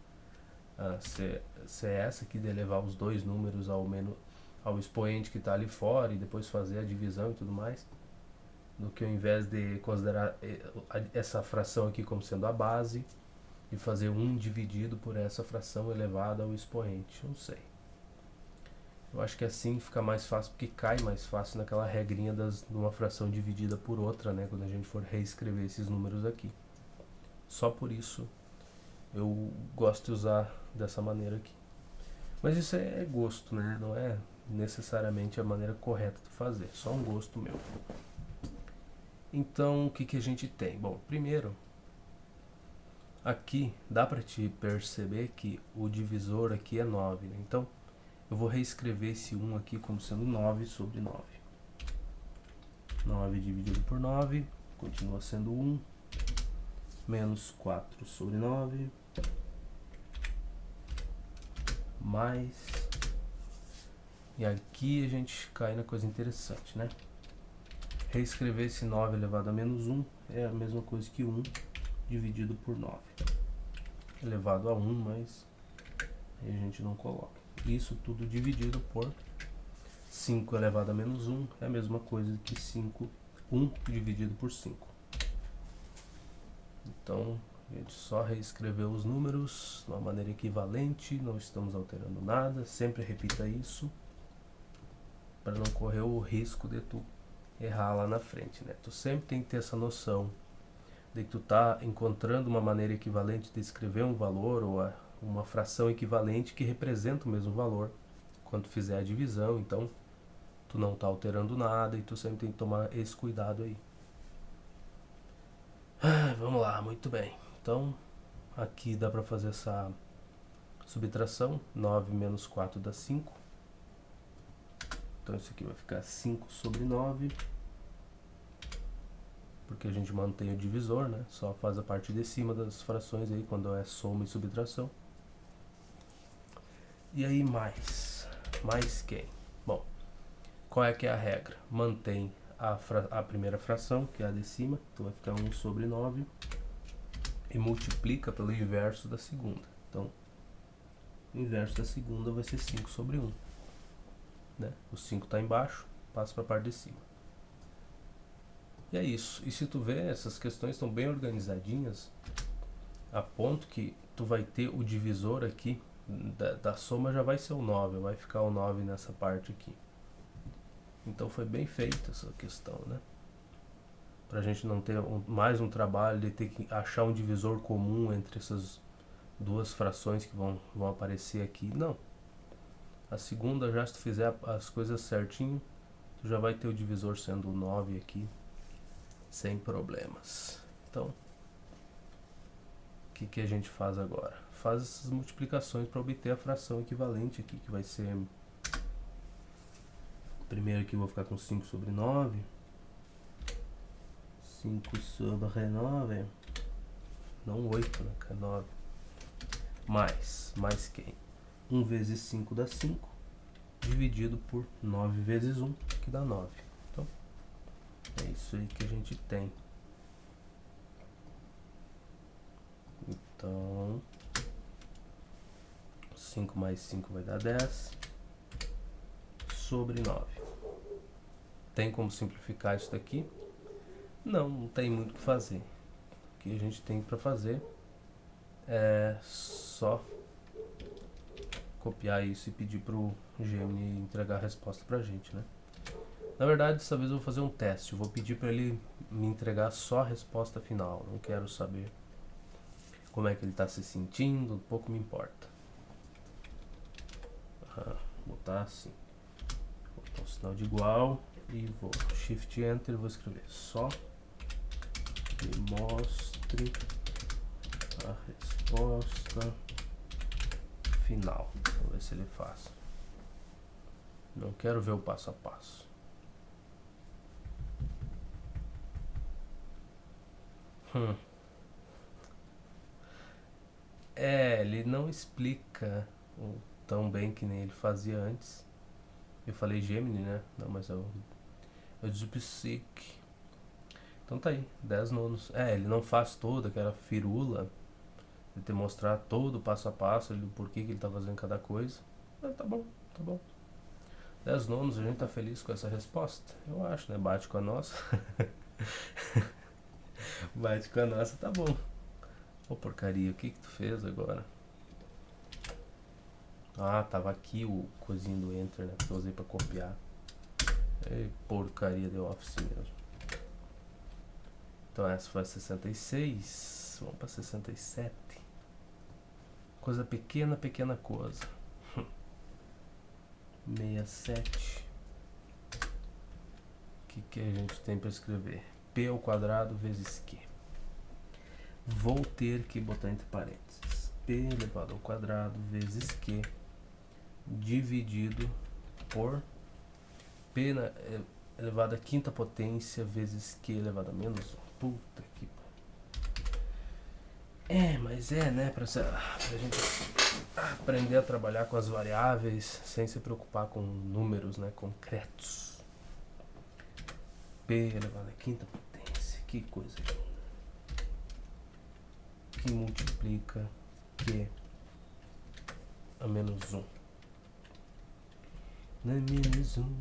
A: Se é essa aqui de elevar os dois números ao expoente que está ali fora e depois fazer a divisão e tudo mais, do que ao invés de considerar essa fração aqui como sendo a base e fazer 1 dividido por essa fração elevada ao expoente. Não sei. Eu acho que assim fica mais fácil, porque cai mais fácil naquela regrinha de uma fração dividida por outra, né? Quando a gente for reescrever esses números aqui. Só por isso eu gosto de usar dessa maneira aqui. Mas isso é gosto, né? Não é necessariamente a maneira correta de fazer. Só um gosto meu. Então, o que a gente tem? Bom, primeiro, aqui dá para te perceber que o divisor aqui é 9, né? Então, eu vou reescrever esse 1 aqui como sendo 9 sobre 9. 9 dividido por 9, continua sendo 1. menos 4 sobre 9, mais... E aqui a gente cai na coisa interessante, né? Reescrever esse 9 elevado a menos 1 é a mesma coisa que 1 dividido por 9. Elevado a 1, mas aí a gente não coloca. Isso tudo dividido por 5 elevado a menos 1 é a mesma coisa que 1 dividido por 5. Então, a gente só reescreveu os números de uma maneira equivalente, não estamos alterando nada. Sempre repita isso, para não correr o risco de tu errar lá na frente, né? Tu sempre tem que ter essa noção de que tu tá encontrando uma maneira equivalente de escrever um valor ou uma fração equivalente que representa o mesmo valor quando tu fizer a divisão. Então, tu não tá alterando nada e tu sempre tem que tomar esse cuidado aí. Vamos lá, muito bem. Então, aqui dá para fazer essa subtração. 9 menos 4 dá 5. Então isso aqui vai ficar 5 sobre 9. Porque a gente mantém o divisor, né? Só faz a parte de cima das frações aí quando é soma e subtração. E aí mais quem? Bom, qual é que é a regra? Mantém a primeira fração, que é a de cima, então vai ficar 1 sobre 9, e multiplica pelo inverso da segunda. Então, o inverso da segunda vai ser 5 sobre 1. Né? O 5 está embaixo, passa para a parte de cima. E é isso. E se tu vê, essas questões estão bem organizadinhas, a ponto que tu vai ter o divisor aqui, da soma já vai ser o 9, vai ficar o 9 nessa parte aqui. Então foi bem feita essa questão, né? Pra gente não ter mais um trabalho de ter que achar um divisor comum entre essas duas frações que vão aparecer aqui. Não. A segunda, já se tu fizer as coisas certinho, tu já vai ter o divisor sendo o 9 aqui, sem problemas. Então, o que a gente faz agora? Faz essas multiplicações para obter a fração equivalente aqui, que vai ser... Primeiro aqui eu vou ficar com 5 sobre 9. 5 sobre 9. Não 8, né? Que é 9. Mais quem? 1 vezes 5 dá 5. Dividido por 9 vezes 1, que dá 9. Então, é isso aí que a gente tem. Então, 5 mais 5 vai dar 10. Sobre 9. Tem como simplificar isso daqui? Não tem muito o que fazer. O que a gente tem para fazer é só copiar isso e pedir pro Gemini entregar a resposta pra gente, né? Na verdade, dessa vez eu vou fazer um teste. Eu vou pedir para ele me entregar só a resposta final. Não quero saber como é que ele está se sentindo, pouco me importa. Vou botar assim. Vou botar um sinal de igual e vou Shift Enter e vou escrever só me mostre a resposta final. Vamos ver se ele faz. Não quero ver o passo a passo. Ele não explica tão bem que nem ele fazia antes. Eu falei Gemini, né? Não, mas eu DeepSeek. Então tá aí, 10 nonos. Ele não faz toda aquela firula de te mostrar todo o passo a passo, do porquê que ele tá fazendo cada coisa. Mas tá bom. 10 nonos, a gente tá feliz com essa resposta? Eu acho, né? Bate com a nossa. Bate com a nossa, tá bom. Ô porcaria, o que tu fez agora? Tava aqui o coisinho do Enter, né? Que eu usei pra copiar. Ei, porcaria de Office mesmo. Então essa foi a 66. Vamos pra 67. Coisa pequena coisa. 67. O que a gente tem para escrever? P ao quadrado vezes Q. Vou ter que botar entre parênteses. P elevado ao quadrado vezes Q dividido por P elevado à quinta potência vezes Q elevado a menos 1. Puta que... Mas né, pra gente aprender a trabalhar com as variáveis sem se preocupar com números, né, concretos. P elevado à quinta potência, que coisa linda. Que multiplica Q a menos 1. Não é menos 1,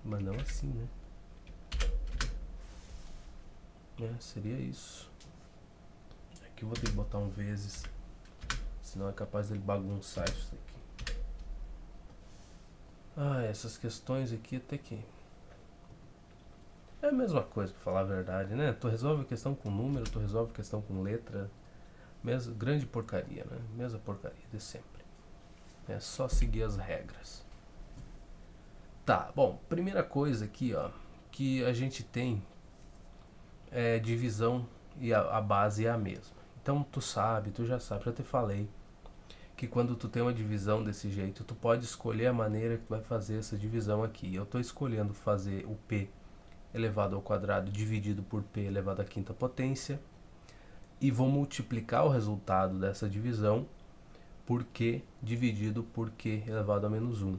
A: mas não assim, né? Seria isso. Aqui eu vou ter que botar um vezes, senão é capaz dele bagunçar isso aqui. Essas questões aqui até que é a mesma coisa, pra falar a verdade, né? Tu resolve a questão com número, tu resolve a questão com letra. Grande porcaria, né? Mesma porcaria de sempre. É só seguir as regras. Tá, bom, primeira coisa aqui, ó, que a gente tem é divisão e a base é a mesma. Então tu já sabe, já te falei que quando tu tem uma divisão desse jeito, tu pode escolher a maneira que tu vai fazer essa divisão aqui. Eu estou escolhendo fazer o P elevado ao quadrado dividido por P elevado à quinta potência e vou multiplicar o resultado dessa divisão por Q dividido por Q elevado a menos 1.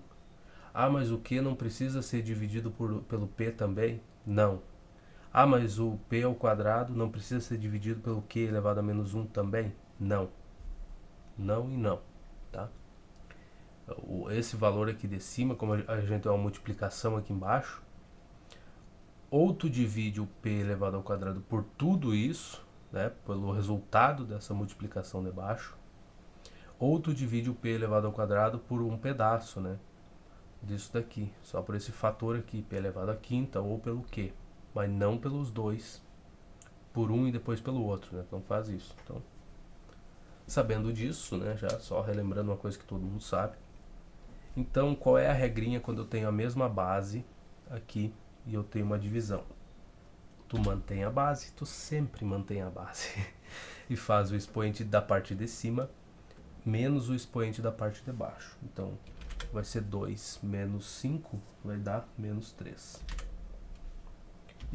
A: Mas o Q não precisa ser dividido pelo P também? Não. Mas o P ao quadrado não precisa ser dividido pelo Q elevado a menos 1 também? Não. Não e não, tá? Esse valor aqui de cima, como a gente tem uma multiplicação aqui embaixo, ou tu divide o P elevado ao quadrado por tudo isso, né, pelo resultado dessa multiplicação de baixo, ou tu divide o P elevado ao quadrado por um pedaço, né, disso daqui, só por esse fator aqui, P elevado à quinta, ou pelo Q, mas não pelos dois, por um e depois pelo outro, né, então faz isso. Então, sabendo disso, né, já só relembrando uma coisa que todo mundo sabe, então qual é a regrinha quando eu tenho a mesma base aqui e eu tenho uma divisão? Tu mantém a base, tu sempre mantém a base e faz o expoente da parte de cima menos o expoente da parte de baixo. Então vai ser 2 menos 5 vai dar menos 3.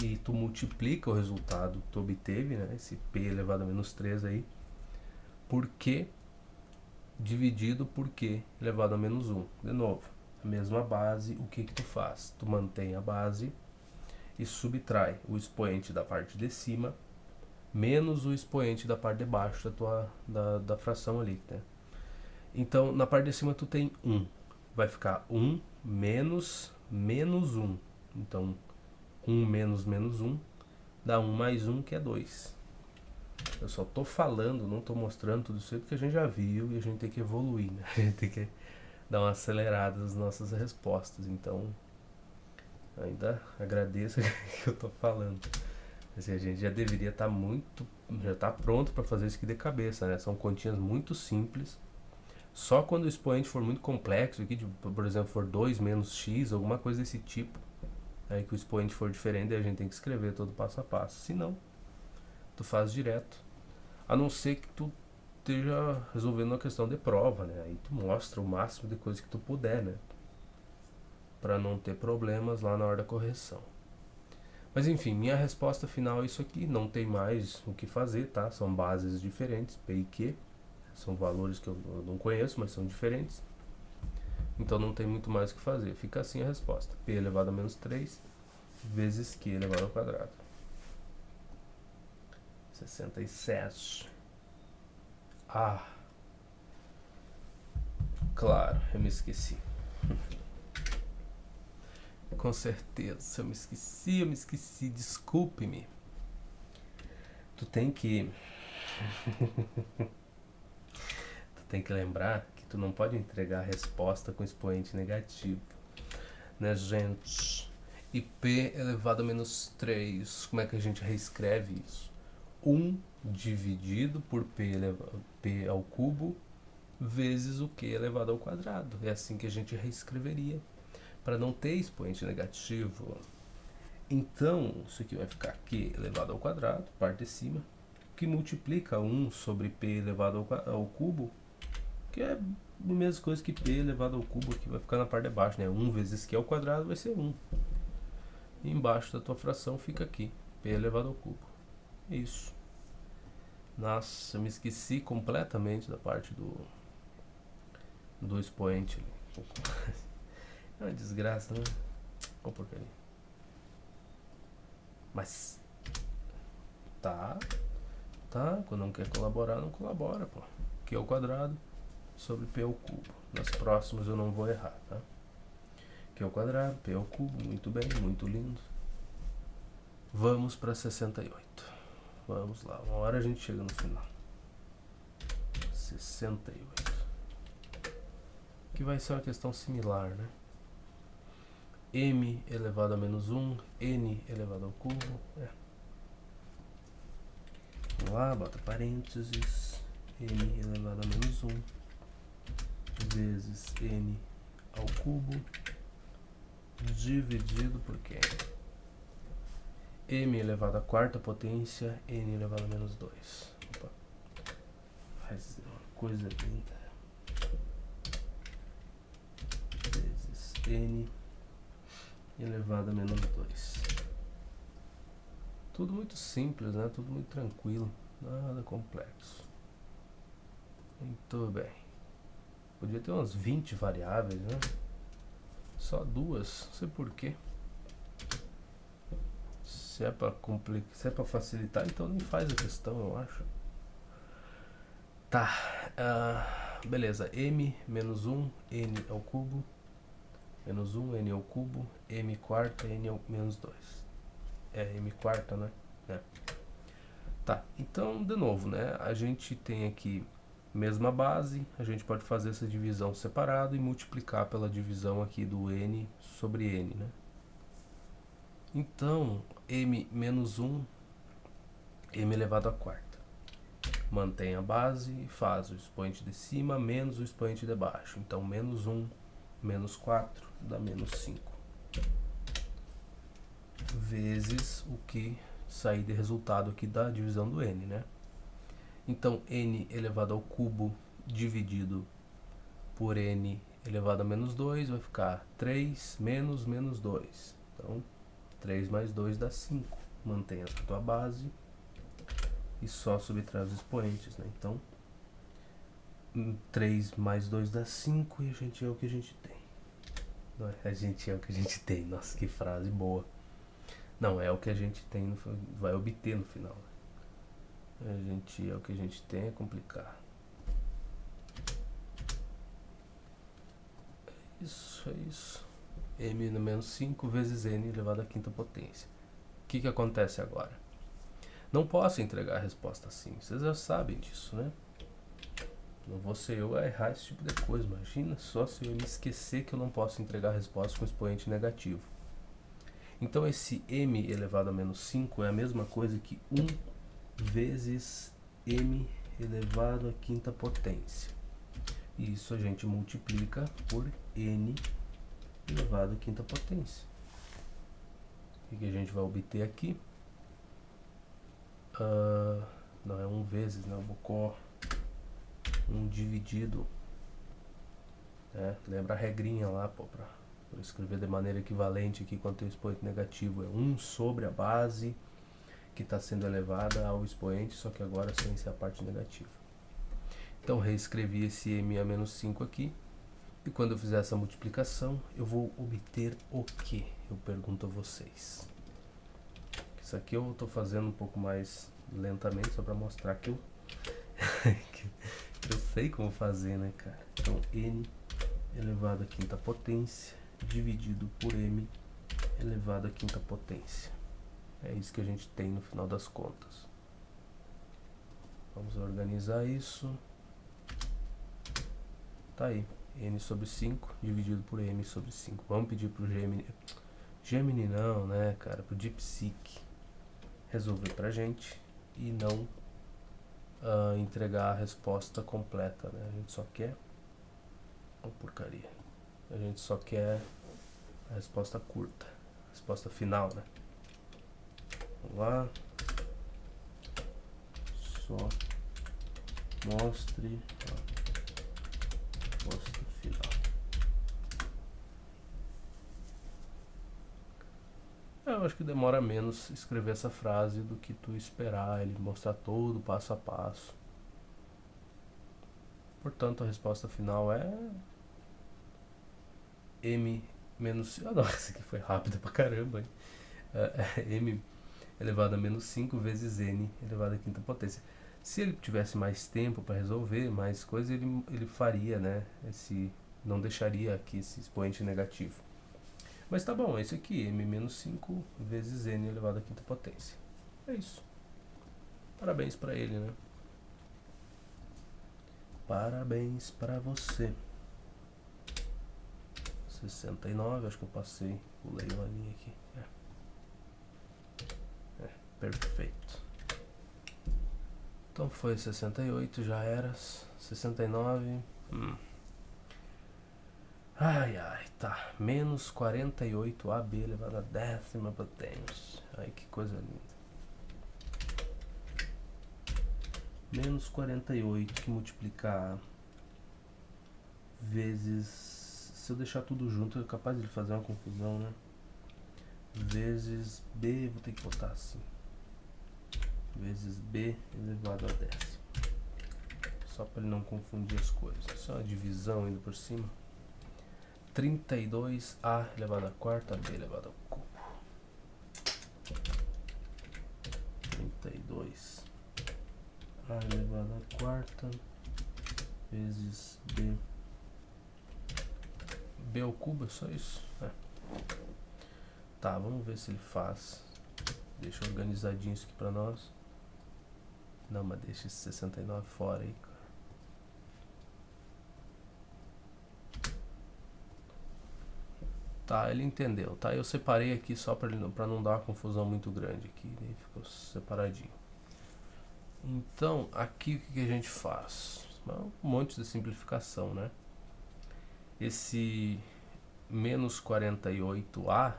A: E tu multiplica o resultado que tu obteve, né, esse P elevado a menos 3 aí, por Q dividido por Q elevado a menos 1. De novo, a mesma base, o que tu faz? Tu mantém a base e subtrai o expoente da parte de cima menos o expoente da parte de baixo da fração ali, né? Então, na parte de cima tu tem 1. Vai ficar 1 menos menos 1. Então, 1 menos menos 1 dá 1 mais 1, que é 2. Eu só tô falando, não tô mostrando tudo isso aí, porque a gente já viu e a gente tem que evoluir, né? A gente tem que dar uma acelerada nas nossas respostas. Então, ainda agradeço que eu tô falando. Assim, a gente já deveria estar já tá pronto para fazer isso aqui de cabeça, né? São continhas muito simples. Só quando o expoente for muito complexo, aqui, por exemplo, for 2 menos x, alguma coisa desse tipo, aí que o expoente for diferente, a gente tem que escrever todo passo a passo. Se não, tu faz direto. A não ser que tu esteja resolvendo uma questão de prova, né? Aí tu mostra o máximo de coisa que tu puder, né? Para não ter problemas lá na hora da correção. Mas enfim, minha resposta final é isso aqui. Não tem mais o que fazer, tá? São bases diferentes, P e Q. São valores que eu não conheço, mas são diferentes. Então não tem muito mais o que fazer. Fica assim a resposta. P elevado a menos 3 vezes Q elevado ao quadrado. 67. Claro, eu me esqueci. Com certeza, eu me esqueci, desculpe-me. Tu tem que lembrar que tu não pode entregar a resposta com expoente negativo, né, gente? E P elevado a menos 3, como é que a gente reescreve isso? 1 dividido por P ao cubo vezes o Q elevado ao quadrado. É assim que a gente reescreveria, para não ter expoente negativo. Então, isso aqui vai ficar Q elevado ao quadrado, parte de cima, que multiplica 1 sobre P elevado ao cubo, que é a mesma coisa que P elevado ao cubo, que vai ficar na parte de baixo, né? 1 vezes Q ao quadrado vai ser 1. E embaixo da tua fração fica aqui, P elevado ao cubo. Isso. Nossa, eu me esqueci completamente da parte do expoente ali. É uma desgraça, né? Ô porcaria. Mas tá, quando não quer colaborar, não colabora, pô. Q ao quadrado sobre P ao cubo. Nas próximas eu não vou errar, tá? Q ao quadrado, P ao cubo, muito bem, muito lindo. Vamos para 68. Vamos lá, uma hora a gente chega no final. 68. Que vai ser uma questão similar, né? M elevado a menos 1, N elevado ao cubo. Vamos lá, bota parênteses. N elevado a menos 1 vezes N ao cubo dividido por quê? M elevado à quarta potência, N elevado a menos 2. Opa. Faz uma coisa linda. Vezes N elevado a menos 2. Tudo muito simples, né? Tudo muito tranquilo. Nada complexo. Muito bem. Podia ter umas 20 variáveis, né? Só duas. Não sei porquê. Se é pra complicar, se é pra facilitar, então nem faz a questão, eu acho. Tá. Beleza. M menos 1, N ao cubo. Menos 1, N ao cubo. M quarta, N ao menos 2. É, M quarta, né? É. Tá. Então, de novo, né? A gente tem aqui mesma base. A gente pode fazer essa divisão separado e multiplicar pela divisão aqui do N sobre N, né? Então, M menos 1, M elevado à quarta. Mantém a base e faz o expoente de cima menos o expoente de baixo. Então, menos 1, menos 4 dá menos 5. Vezes o que sair de resultado aqui da divisão do N, né? Então, N elevado ao cubo dividido por N elevado a menos 2 vai ficar 3 menos menos 2. Então, 3 mais 2 dá 5. Mantém a tua base e só subtrai os expoentes, né? Então, 3 mais 2 dá 5 e a gente é o que a gente tem. Não é? A gente é o que a gente tem. Nossa, que frase boa. Não, é o que a gente tem, vai obter no final. A gente é o que a gente tem, é complicado. Isso, é isso. M no menos 5 vezes N elevado à quinta potência. O que acontece agora? Não posso entregar a resposta assim, vocês já sabem disso, né? Não vou ser eu a errar esse tipo de coisa. Imagina só se eu me esquecer que eu não posso entregar a resposta com expoente negativo. Então esse M elevado a menos 5 é a mesma coisa que 1 vezes M elevado à quinta potência. E isso a gente multiplica por N elevado à quinta potência. O que a gente vai obter aqui? Não é 1 vezes, né? Bocó. 1 dividido. Lembra a regrinha lá, pô, pra escrever de maneira equivalente aqui quando tem o expoente negativo. É 1 sobre a base que está sendo elevada ao expoente, só que agora sem ser a parte negativa. Então reescrevi esse M a menos 5 aqui. E quando eu fizer essa multiplicação, eu vou obter o que? Eu pergunto a vocês. Isso aqui eu estou fazendo um pouco mais lentamente, só para mostrar que eu eu sei como fazer, né, cara? Então, N elevado à quinta potência dividido por M elevado à quinta potência. É isso que a gente tem no final das contas. Vamos organizar isso. Tá aí. N sobre 5 dividido por M sobre 5. Vamos pedir pro Gemini. Gemini não, né, cara? Pro DeepSeek resolver pra gente e não entregar a resposta completa, né? A gente só quer... Oh, porcaria. A gente só quer a resposta curta. A resposta final, né? Vamos lá. Só mostre a resposta final. eu acho que demora menos escrever essa frase do que tu esperar ele mostrar todo passo a passo. Portanto, a resposta final é m menos... Ah, não, essa aqui foi rápida pra caramba, hein? M elevado a menos 5 vezes n elevado à quinta potência. Se ele tivesse mais tempo para resolver, mais coisas, ele faria, né? Não deixaria aqui esse expoente negativo. Mas tá bom, é isso aqui, m menos 5 vezes n elevado à quinta potência. É isso. Parabéns para ele, né? Parabéns para você. 69, acho que eu passei, pulei uma linha aqui. Perfeito. Então foi 68, já eras. 69. Ai, ai, tá. Menos 48AB elevado à décima potência. Ai, que coisa linda. Menos 48 que multiplicar vezes... Se eu deixar tudo junto, é capaz de fazer uma confusão, né? Vezes B, vou ter que botar assim. Vezes B elevado a décima. Só para ele não confundir as coisas. Só uma divisão indo por cima. 32A elevado a quarta, B elevado ao cubo. 32A elevado a quarta vezes B ao cubo, é só isso? Tá, vamos ver se ele faz. Deixa organizadinho isso aqui pra nós. Não, mas deixa esse 69 fora aí, cara. Tá, ele entendeu, tá? Eu separei aqui só pra não dar uma confusão muito grande aqui, daí ficou separadinho. Então, aqui o que a gente faz? Um monte de simplificação, né? Esse menos 48A,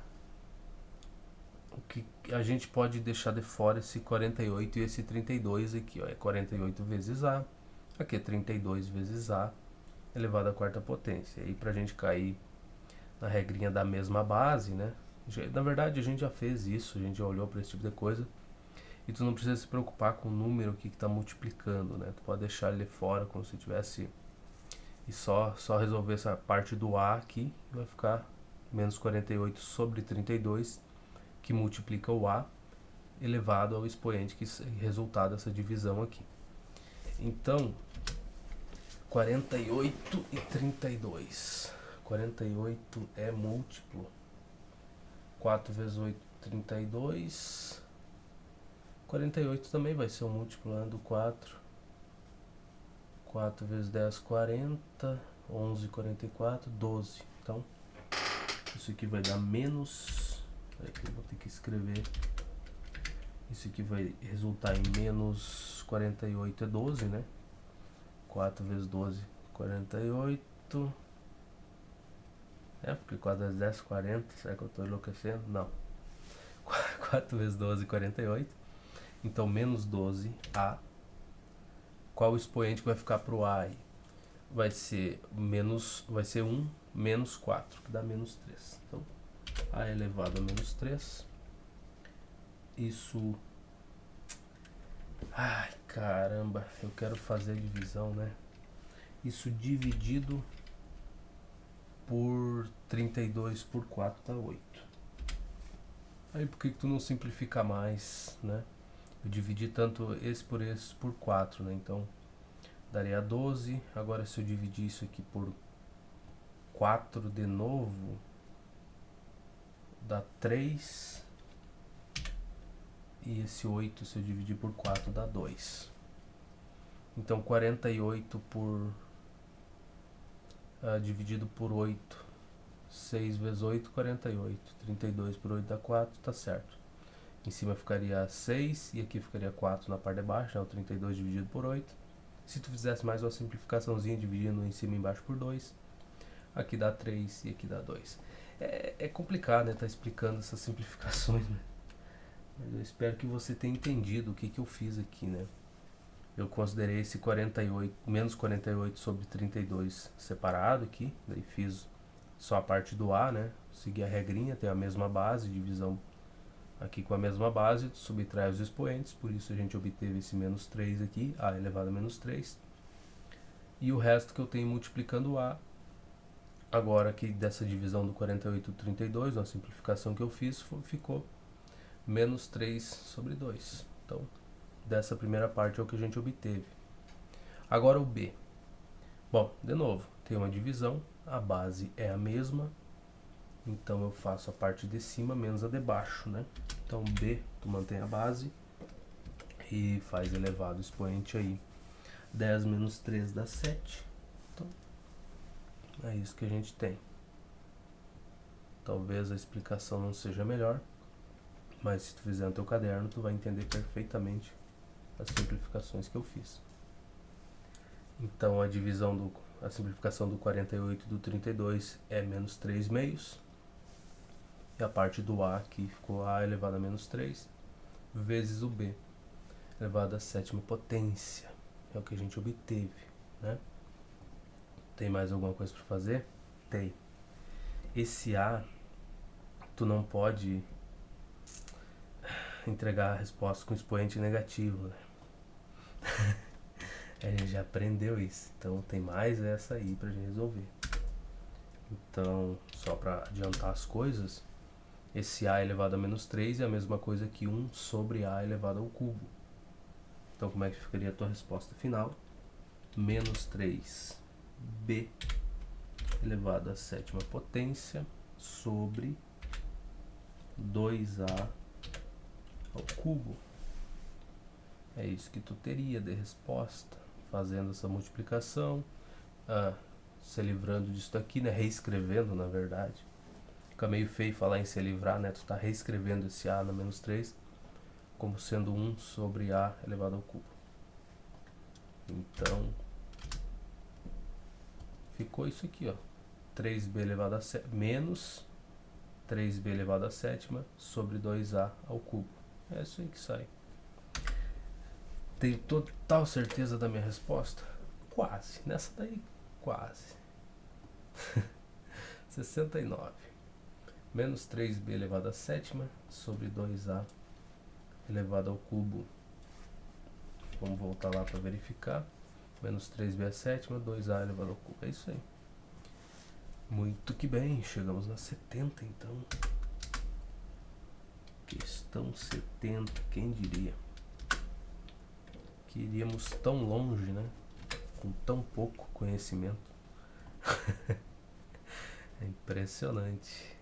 A: o que a gente pode deixar de fora esse 48 e esse 32 aqui, ó, é 48 vezes A, aqui é 32 vezes A elevado à quarta potência. E aí pra gente cair na regrinha da mesma base, né? Na verdade a gente já fez isso, a gente já olhou para esse tipo de coisa. E tu não precisa se preocupar com o número que está multiplicando, né? Tu pode deixar ele fora como se tivesse... E só resolver essa parte do A aqui, vai ficar menos 48 sobre 32, que multiplica o A, elevado ao expoente que é resultado dessa divisão aqui. Então, 48 e 32. 48 é múltiplo. 4 vezes 8, 32. 48 também vai ser um múltiplo, né, do 4. 4 vezes 10, 40. 11, 44, 12. Então, isso aqui vai dar menos... Aqui eu vou ter que escrever. Isso aqui vai resultar em menos 48 é 12, né? 4 vezes 12, 48. Porque 4 vezes 10, 40. Será que eu estou enlouquecendo? Não. 4 vezes 12, 48. Então, menos 12A. Qual o expoente que vai ficar para o A aí? Vai ser 1 menos 4, que dá menos 3. Então, A elevado a menos 3. Isso... Ai, caramba, eu quero fazer a divisão, né? Isso dividido por 32 por 4 dá 8. Aí por que tu não simplifica mais, né? Eu dividi tanto esse por 4, né? Então daria 12. Agora se eu dividir isso aqui por 4 de novo, dá 3. E esse 8, se eu dividir por 4, dá 2. Então 48 por... dividido por 8. 6 vezes 8, 48. 32 por 8 dá 4, tá certo. Em cima ficaria 6 e aqui ficaria 4 na parte de baixo, né? O 32 dividido por 8. Se tu fizesse mais uma simplificaçãozinha, dividindo em cima e embaixo por 2, aqui dá 3 e aqui dá 2. É complicado, né? Tá explicando essas simplificações, né? Mas eu espero que você tenha entendido o que eu fiz aqui, né? Eu considerei esse 48, menos 48 sobre 32 separado aqui, daí fiz só a parte do A, né? Segui a regrinha, tem a mesma base, divisão Aqui com a mesma base, tu subtrai os expoentes, por isso a gente obteve esse menos 3 aqui, a elevado a menos 3. E o resto que eu tenho multiplicando a, agora aqui dessa divisão do 48 e 32, uma simplificação que eu fiz, ficou menos 3 sobre 2. Então, dessa primeira parte é o que a gente obteve. Agora o B. Bom, de novo, tem uma divisão, a base é a mesma, então eu faço a parte de cima menos a de baixo, né? Então B, tu mantém a base e faz elevado expoente aí. 10 menos 3 dá 7. Então, é isso que a gente tem. Talvez a explicação não seja melhor, mas se tu fizer no teu caderno, tu vai entender perfeitamente as simplificações que eu fiz. Então a simplificação do 48 e do 32 é menos 3 meios. E a parte do A aqui ficou A elevado a menos 3, vezes o B elevado à sétima potência. É o que a gente obteve, né? Tem mais alguma coisa para fazer? Tem. Esse A, tu não pode entregar a resposta com expoente negativo, né? A gente já aprendeu isso. Então tem mais essa aí pra gente resolver. Então, só para adiantar as coisas, esse A elevado a menos 3 é a mesma coisa que 1 sobre A elevado ao cubo. Então, como é que ficaria a tua resposta final? Menos 3B elevado à sétima potência sobre 2A ao cubo. É isso que tu teria de resposta, fazendo essa multiplicação, se livrando disso daqui, né? Reescrevendo, na verdade. Fica meio feio falar em se livrar, né? Tu tá reescrevendo esse A na menos 3 como sendo 1 sobre A elevado ao cubo. Então, ficou isso aqui, ó. 3B elevado a menos 3B elevado à sétima sobre 2A ao cubo. É isso aí que sai. Tenho total certeza da minha resposta? Quase. Nessa daí, quase. 69. Menos 3B elevado à sétima sobre 2A elevado ao cubo. Vamos voltar lá para verificar. Menos 3B à sétima, 2A elevado ao cubo. É isso aí. Muito que bem. Chegamos na 70, então. Questão 70. Quem diria? Que iríamos tão longe, né? Com tão pouco conhecimento. É impressionante.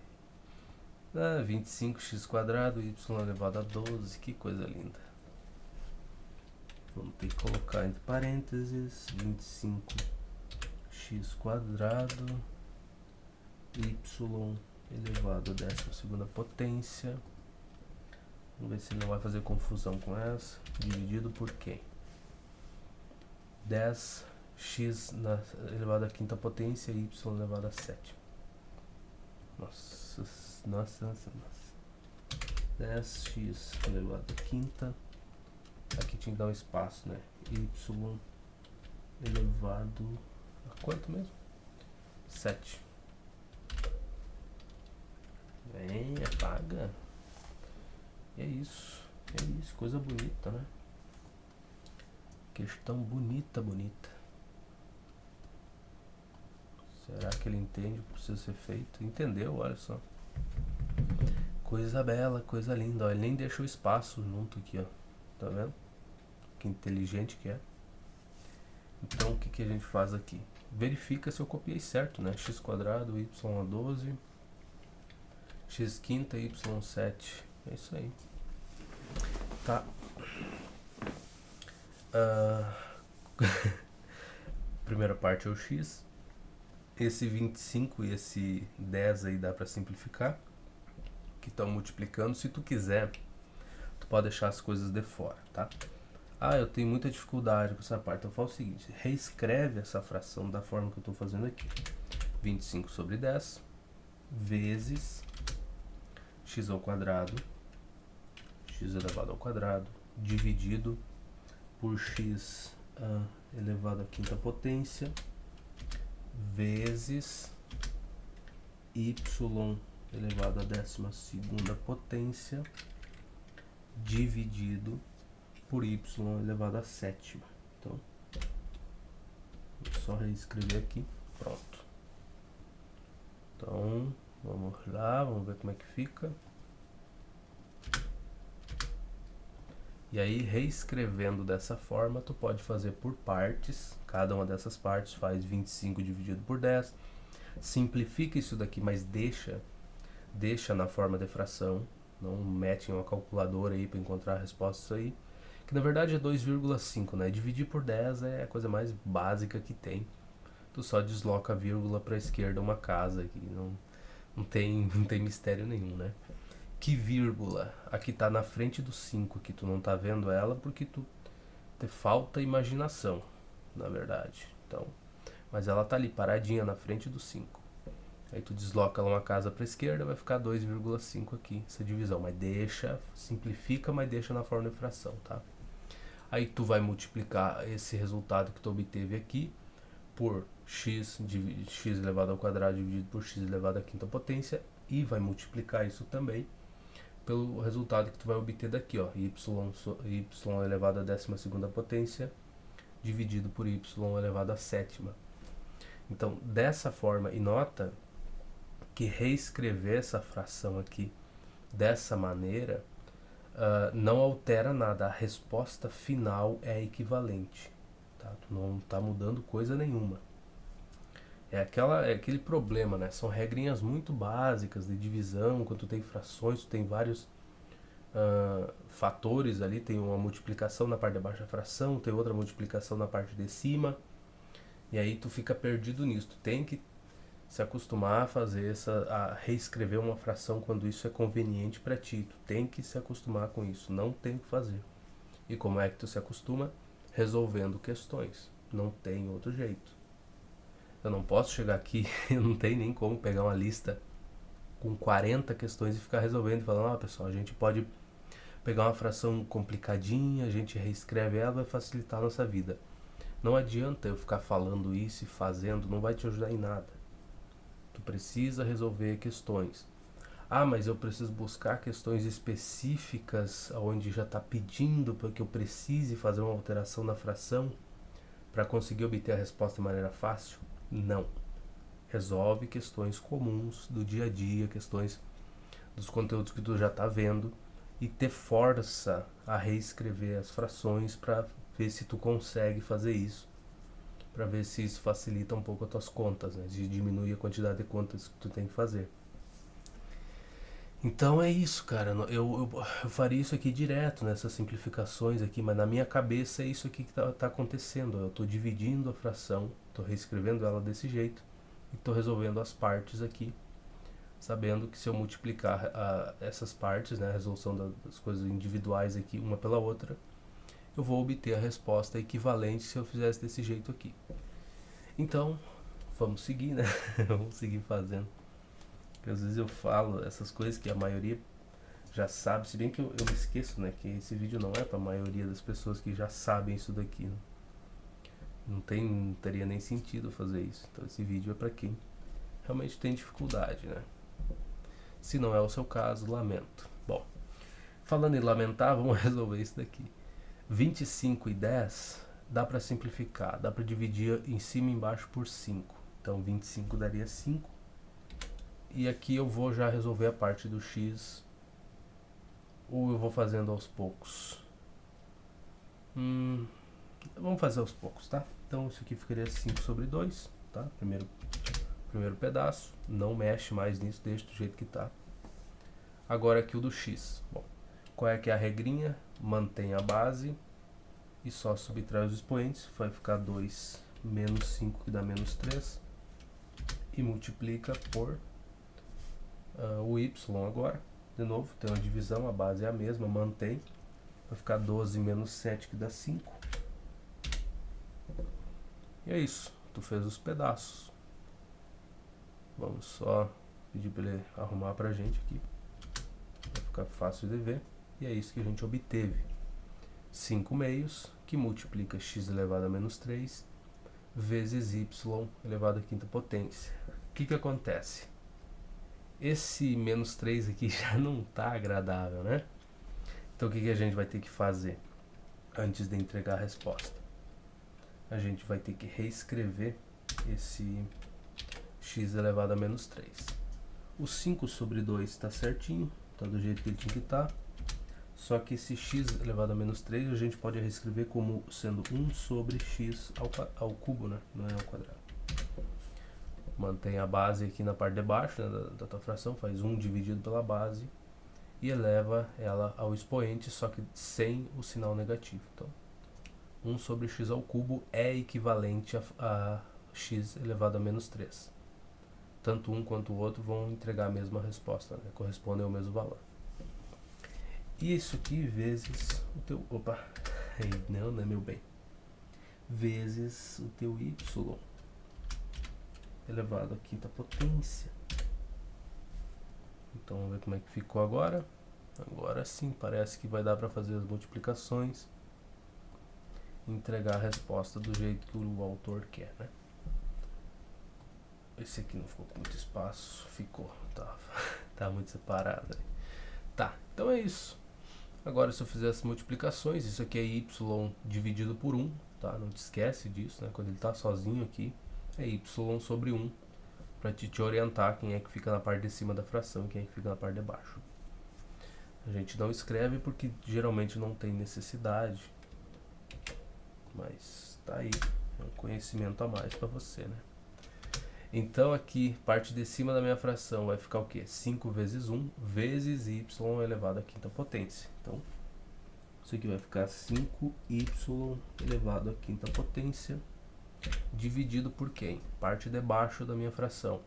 A: 25x² y elevado a 12, que coisa linda. Vamos ter que colocar entre parênteses 25x² y elevado a 12ª potência. Vamos ver se ele não vai fazer confusão com essa. Dividido por quem? 10x elevado à 5ª potência e y elevado a 7. Nossa. 10x elevado a 5ª. Aqui tinha que dar um espaço, né? Y elevado a quanto mesmo? 7. Vem, apaga. E é isso. Coisa bonita, né? Questão bonita. Será que ele entende o que precisa ser feito? Entendeu, olha só. Coisa bela, coisa linda. Ó, ele nem deixou espaço junto aqui, ó. Tá vendo? Que inteligente que é. Então o que a gente faz aqui? Verifica se eu copiei certo, né? x² y a 12, x5 y 7. É isso aí. Tá. Primeira parte é o x. Esse 25 e esse 10 aí dá pra simplificar, que estão multiplicando. Se tu quiser, tu pode deixar as coisas de fora, tá? Eu tenho muita dificuldade com essa parte. Então faz o seguinte, reescreve essa fração da forma que eu estou fazendo aqui. 25 sobre 10 vezes x ao quadrado, x elevado ao quadrado, dividido por x elevado à 5ª potência, vezes y elevado à 12ª potência dividido por y elevado a sétima. Então, vou só reescrever aqui, pronto. Então, vamos lá, vamos ver como é que fica. E aí, reescrevendo dessa forma, tu pode fazer por partes. Cada uma dessas partes faz 25 dividido por 10. Simplifica isso daqui, mas deixa na forma de fração. Não mete em uma calculadora aí para encontrar a resposta disso aí. Que na verdade é 2,5, né? Dividir por 10 é a coisa mais básica que tem. Tu só desloca a vírgula para a esquerda uma casa aqui. Não tem mistério nenhum, né? Que vírgula? Aqui tá na frente do 5, que tu não tá vendo ela porque tu te falta imaginação, na verdade. Então, mas ela tá ali paradinha na frente do 5. Aí tu desloca ela uma casa para a esquerda, vai ficar 2,5 aqui, essa divisão. Mas simplifica, mas deixa na forma de fração, tá? Aí tu vai multiplicar esse resultado que tu obteve aqui por x elevado ao quadrado dividido por x elevado à quinta potência e vai multiplicar isso também pelo resultado que tu vai obter daqui, ó, y elevado à 12ª potência dividido por y elevado à sétima. Então, dessa forma, e nota que reescrever essa fração aqui dessa maneira não altera nada, a resposta final é equivalente, tá? Tu não está mudando coisa nenhuma. É aquele problema, né? São regrinhas muito básicas de divisão. Quando tu tem frações, tu tem vários fatores ali. Tem uma multiplicação na parte de baixo da fração, tem outra multiplicação na parte de cima. E aí tu fica perdido nisso. Tu tem que se acostumar a fazer a reescrever uma fração quando isso é conveniente para ti. Tu tem que se acostumar com isso. Não tem o que fazer. E como é que tu se acostuma? Resolvendo questões. Não tem outro jeito. Eu não posso chegar aqui, eu não tenho nem como pegar uma lista com 40 questões e ficar resolvendo e falando, pessoal, a gente pode pegar uma fração complicadinha, a gente reescreve ela, vai facilitar a nossa vida. Não adianta eu ficar falando isso e fazendo, não vai te ajudar em nada. Tu precisa resolver questões. Mas eu preciso buscar questões específicas onde já está pedindo para que eu precise fazer uma alteração na fração para conseguir obter a resposta de maneira fácil? Não. Resolve questões comuns do dia a dia, questões dos conteúdos que tu já está vendo e te força a reescrever as frações para ver se tu consegue fazer isso, para ver se isso facilita um pouco as tuas contas, né? De diminuir a quantidade de contas que tu tem que fazer. Então é isso, cara. Eu faria isso aqui direto, nessas simplificações aqui, mas na minha cabeça é isso aqui que tá acontecendo. Eu estou dividindo a fração, estou reescrevendo ela desse jeito e estou resolvendo as partes aqui, sabendo que se eu multiplicar essas partes, né, a resolução das coisas individuais aqui, uma pela outra, eu vou obter a resposta equivalente se eu fizesse desse jeito aqui. Então, vamos seguir, né? Vamos seguir fazendo. Porque às vezes eu falo essas coisas que a maioria já sabe, se bem que eu me esqueço, né, que esse vídeo não é para a maioria das pessoas que já sabem isso daqui, né? Não teria nem sentido fazer isso. Então esse vídeo é para quem realmente tem dificuldade, né? Se não é o seu caso, lamento. Bom, falando em lamentar, vamos resolver isso daqui. 25 e 10 dá para simplificar, dá para dividir em cima e embaixo por 5. Então 25 daria 5. E aqui eu vou já resolver a parte do x, ou eu vou fazendo aos poucos. Vamos fazer aos poucos, tá? Então isso aqui ficaria 5 sobre 2, tá? Primeiro pedaço, não mexe mais nisso, deixa do jeito que tá. Agora aqui o do x. Bom, qual é que é a regrinha? Mantém a base e só subtrai os expoentes, vai ficar 2 menos 5 que dá menos 3. E multiplica por o y agora. De novo, tem uma divisão, a base é a mesma, mantém. Vai ficar 12 menos 7 que dá 5. E é isso, tu fez os pedaços. Vamos só pedir para ele arrumar pra gente aqui, vai ficar fácil de ver. E é isso que a gente obteve. 5 meios, que multiplica x elevado a menos 3 vezes y elevado à quinta potência. O que acontece? Esse menos 3 aqui já não tá agradável, né? Então o que a gente vai ter que fazer antes de entregar a resposta? A gente vai ter que reescrever esse x elevado a menos 3. O 5 sobre 2 está certinho, está do jeito que ele tinha que estar. Só que esse x elevado a menos 3 a gente pode reescrever como sendo 1 sobre x ao cubo, né? Não é ao quadrado. Mantém a base aqui na parte de baixo, né, da tua fração, faz 1 dividido pela base e eleva ela ao expoente, só que sem o sinal negativo. Então, 1 sobre x ao cubo é equivalente a x elevado a menos 3. Tanto um quanto o outro vão entregar a mesma resposta, né? Correspondem ao mesmo valor. E isso aqui vezes o teu... Opa! Não, né, meu bem? Vezes o teu y elevado à quinta potência. Então vamos ver como é que ficou agora. Agora sim, parece que vai dar para fazer as multiplicações e entregar a resposta do jeito que o autor quer, né? Esse aqui não ficou com muito espaço, ficou, tá muito separado aí. Tá, então é isso. Agora se eu fizer as multiplicações, isso aqui é y dividido por 1, tá? Não te esquece disso, né? Quando ele tá sozinho aqui, é y sobre 1, para te orientar quem é que fica na parte de cima da fração e quem é que fica na parte de baixo. A gente não escreve porque geralmente não tem necessidade, mas tá aí, é um conhecimento a mais para você, né? Então aqui, parte de cima da minha fração vai ficar o quê? 5 vezes 1 vezes y elevado à quinta potência. Então, isso aqui vai ficar 5y elevado à quinta potência dividido por quem? Parte de baixo da minha fração.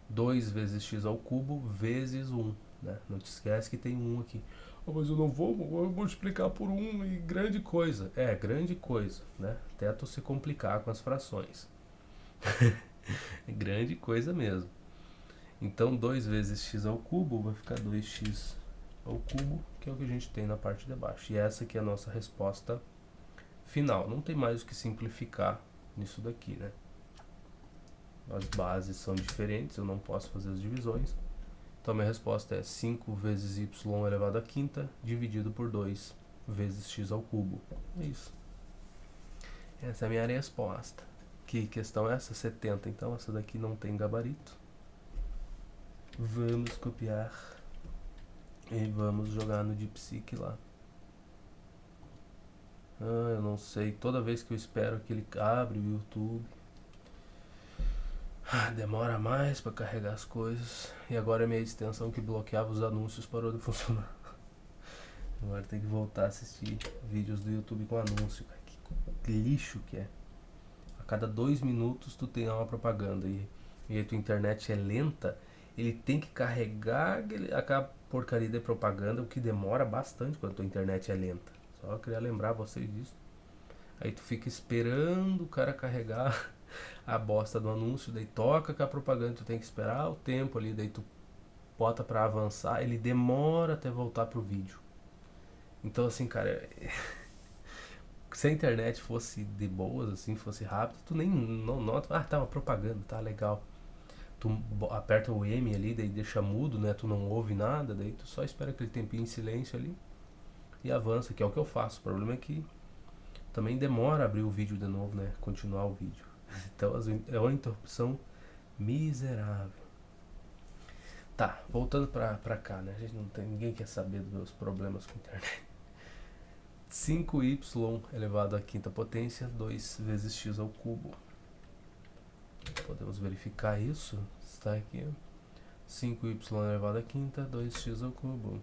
A: 2 vezes x ao cubo vezes 1. Né? Não te esquece que tem 1 aqui. Oh, mas eu não vou multiplicar por 1 e grande coisa. É, grande coisa. Né? Até tu se complicar com as frações. É grande coisa mesmo. Então 2 vezes x ao cubo vai ficar 2x ao cubo, que é o que a gente tem na parte de baixo. E essa aqui é a nossa resposta final. Não tem mais o que simplificar nisso daqui, né? As bases são diferentes, eu não posso fazer as divisões. Então minha resposta é 5 vezes y elevado à quinta dividido por 2 vezes x ao cubo. É isso. Essa é a minha resposta. Que questão é essa? 70. Então essa daqui não tem gabarito. Vamos copiar e vamos jogar no DeepSeek lá. Eu não sei. Toda vez que eu espero que ele abre o YouTube, demora mais para carregar as coisas. E agora a minha extensão que bloqueava os anúncios parou de funcionar. Agora tem que voltar a assistir vídeos do YouTube com anúncio. Que lixo que é. A cada 2 minutos tu tem uma propaganda e a tua internet é lenta, ele tem que carregar aquela porcaria de propaganda, o que demora bastante quando a tua internet é lenta. Só queria lembrar vocês disso. Aí tu fica esperando o cara carregar a bosta do anúncio, daí toca com a propaganda, tu tem que esperar o tempo ali, daí tu bota pra avançar, ele demora até voltar pro vídeo. Então assim, cara, se a internet fosse de boas, assim, fosse rápido, tu nem não nota, tá uma propaganda, tá legal. Tu aperta o M ali, daí deixa mudo, né, tu não ouve nada, daí tu só espera aquele tempinho em silêncio ali e avança, que é o que eu faço. O problema é que também demora a abrir o vídeo de novo, né, continuar o vídeo. Então é uma interrupção miserável. Tá, voltando pra cá, né, a gente não tem, ninguém quer saber dos meus problemas com a internet. 5y elevado à quinta potência, 2 vezes x ao cubo. Podemos verificar isso. Está aqui. 5y elevado à quinta, 2x ao cubo.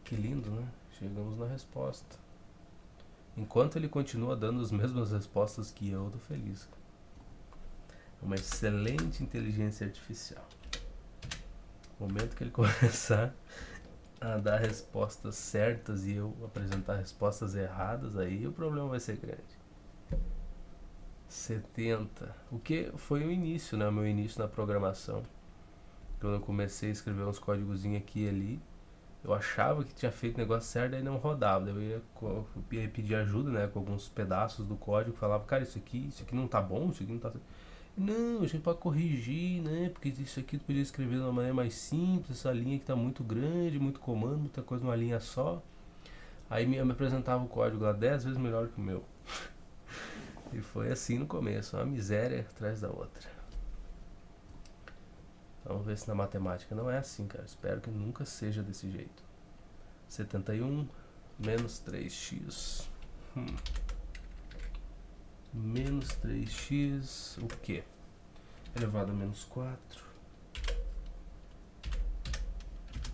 A: Que lindo, né? Chegamos na resposta. Enquanto ele continua dando as mesmas respostas que eu tô feliz. Uma excelente inteligência artificial. No momento que ele começar a dar respostas certas e eu apresentar respostas erradas, aí o problema vai ser grande. 70. O que foi o início, né? O meu início na programação. Quando eu comecei a escrever uns códigozinhos aqui e ali, eu achava que tinha feito o negócio certo, aí não rodava. Eu ia pedir ajuda, né? Com alguns pedaços do código, falava, cara, isso aqui não tá bom, isso aqui não tá... Não, a gente pode corrigir, né? Porque isso aqui tu podia escrever de uma maneira mais simples, essa linha que tá muito grande, muito comando, muita coisa numa linha só. Aí me apresentava o código lá 10 vezes melhor que o meu. E foi assim no começo, uma miséria atrás da outra. Vamos ver se na matemática não é assim, cara. Espero que nunca seja desse jeito. 71 menos 3x. Menos 3x, o quê? Elevado a menos 4.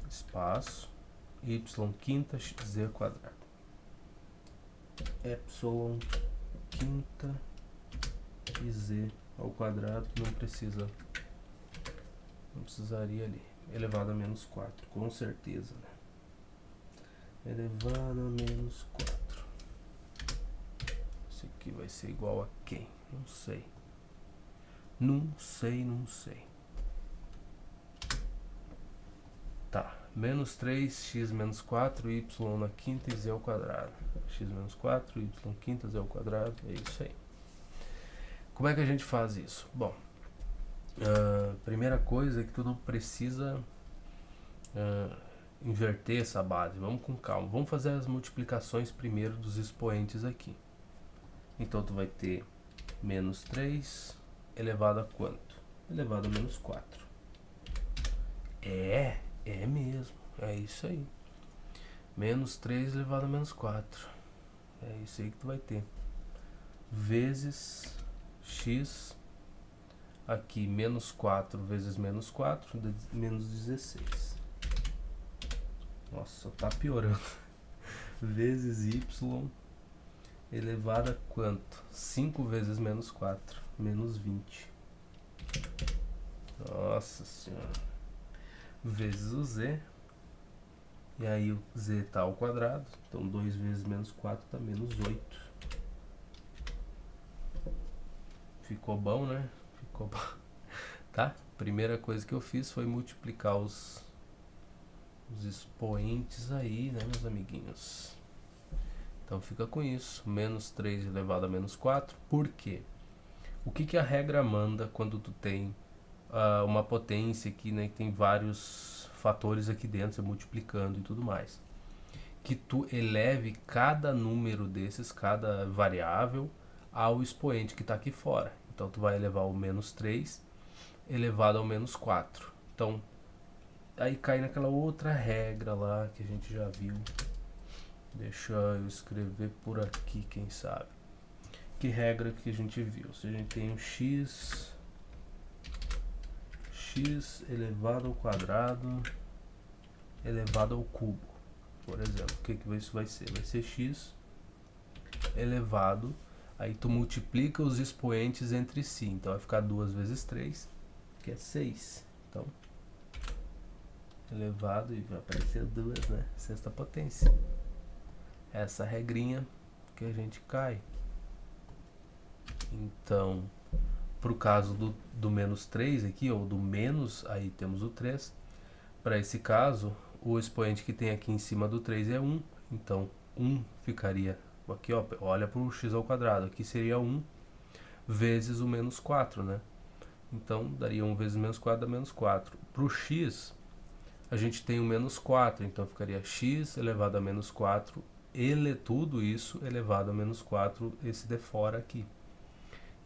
A: Espaço. Y quinta z quadrado. Epsilon quinta e z ao quadrado, não precisa. Não precisaria ali. Elevado a menos 4, com certeza, né? Elevado a menos 4. Isso aqui vai ser igual a quem? Não sei. Não sei. Tá. Menos 3x menos 4, y na quinta e z ao quadrado. X menos 4, y quinta, z ao quadrado. É isso aí. Como é que a gente faz isso? Bom, primeira coisa é que tu não precisa inverter essa base. Vamos com calma. Vamos fazer as multiplicações primeiro dos expoentes aqui. Então tu vai ter menos 3 elevado a quanto? Elevado a menos 4. É mesmo. É isso aí. Menos 3 elevado a menos 4. É isso aí que tu vai ter. Vezes x. Aqui, menos 4 vezes menos 4, menos 16. Nossa, tá piorando. Vezes y elevado a quanto? 5 vezes menos 4, menos 20. Nossa senhora. Vezes o z. E aí o z tá ao quadrado. Então 2 vezes menos 4 dá menos 8. Ficou bom, né? Ficou bom. Tá? Primeira coisa que eu fiz foi multiplicar os expoentes aí, né, meus amiguinhos? Então fica com isso. Menos 3 elevado a menos 4. Por quê? O que a regra manda quando tu tem uma potência aqui, né, que tem vários fatores aqui dentro, você multiplicando e tudo mais? Que tu eleve cada número desses, cada variável, ao expoente que está aqui fora. Então tu vai elevar o menos 3 elevado ao menos 4. Então, aí cai naquela outra regra lá que a gente já viu. Deixa eu escrever por aqui, quem sabe. Que regra que a gente viu? Se a gente tem um x elevado ao quadrado elevado ao cubo, por exemplo, o que isso vai ser? Vai ser x elevado, aí tu multiplica os expoentes entre si, então vai ficar 2 vezes 3, que é 6. Então, elevado, e vai aparecer 2, né? Sexta potência. Essa regrinha que a gente cai. Então, para o caso do menos 3 aqui, ou do menos, aí temos o 3. Para esse caso, o expoente que tem aqui em cima do 3 é 1. Então, 1 ficaria aqui, ó, olha para o x ao quadrado. Aqui seria 1 vezes o menos 4, né? Então, daria 1 vezes menos 4 dá menos 4. Para o x, a gente tem o menos 4. Então, ficaria x elevado a menos 4. Tudo isso elevado a menos 4, esse de fora aqui.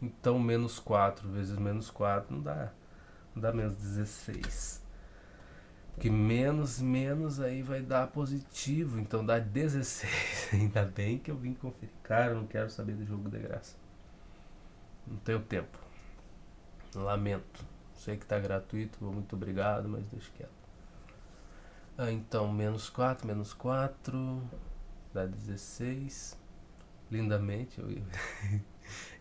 A: Então, menos 4 vezes menos 4 não dá menos 16. Porque menos aí vai dar positivo. Então dá 16. Ainda bem que eu vim conferir. Cara, eu não quero saber do jogo de graça. Não tenho tempo. Lamento. Sei que tá gratuito, muito obrigado, mas deixa quieto. Então, menos 4 dá 16. Lindamente.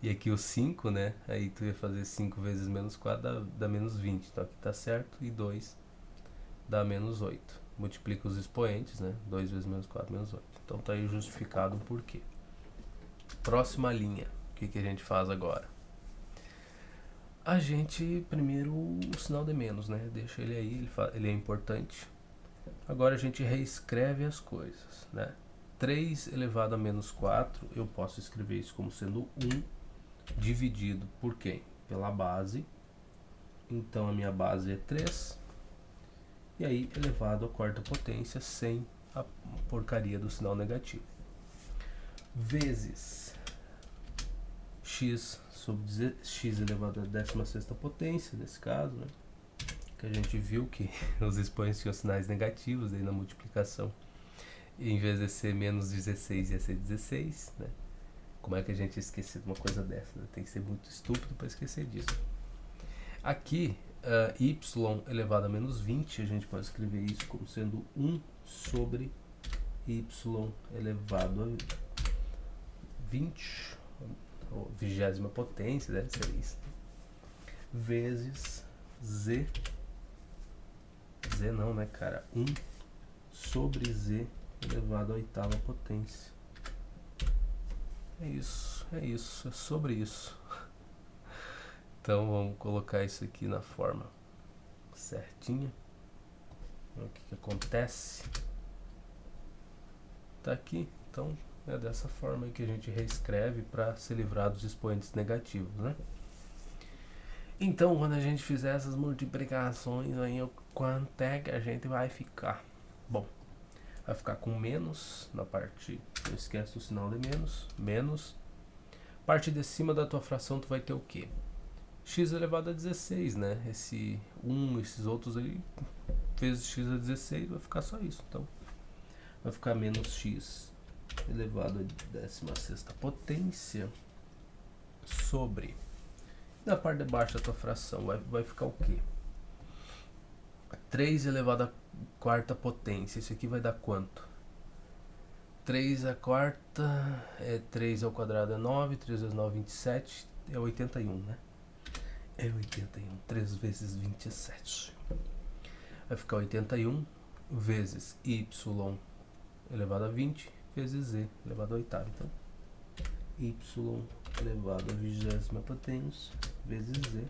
A: E aqui o 5, né? Aí tu ia fazer 5 vezes menos 4 dá menos 20. Então aqui tá certo. E 2 dá menos 8. Multiplica os expoentes, né? 2 vezes menos 4, menos 8. Então tá aí justificado o porquê. Próxima linha. O que a gente faz agora? A gente, primeiro, o sinal de menos, né? Deixa ele aí, ele é importante. Agora a gente reescreve as coisas, né? 3 elevado a menos 4, eu posso escrever isso como sendo 1 dividido por quem? pela base. Então a minha base é 3. E aí elevado à quarta potência sem a porcaria do sinal negativo. Vezes x sobre x elevado à 16ª potência, nesse caso, né? Que a gente viu que os expoentes tinham sinais negativos aí na multiplicação. E em vez de ser menos 16 ia ser 16, né? Como é que a gente esquece de uma coisa dessa? Né? Tem que ser muito estúpido para esquecer disso. Aqui, y elevado a menos 20, a gente pode escrever isso como sendo 1 sobre y elevado a 20, ou 20ª potência, deve ser isso, vezes z não, né, cara? 1 sobre z elevado à 8ª potência. É sobre isso. Então vamos colocar isso aqui na forma certinha. O que acontece? Tá aqui. Então é dessa forma que a gente reescreve para se livrar dos expoentes negativos, né? Então quando a gente fizer essas multiplicações aí, quanto é que a gente vai ficar? Bom, vai ficar com menos na parte, não esquece o sinal de menos, parte de cima da tua fração tu vai ter o quê? X elevado a 16, né? Esse 1, esses outros aí, vezes x a 16, vai ficar só isso. Então, vai ficar menos x elevado a 16ª potência sobre, na parte de baixo da tua fração, vai ficar o quê? 3 elevado a 4ª potência. Isso aqui vai dar quanto? 3 a quarta é 3 ao quadrado é 9, 3 vezes 9 27, é 81, né? É 81, 3 vezes 27. Vai ficar 81 vezes y elevado a 20 vezes z elevado a 8ª. Então, y elevado a 20ª potência vezes z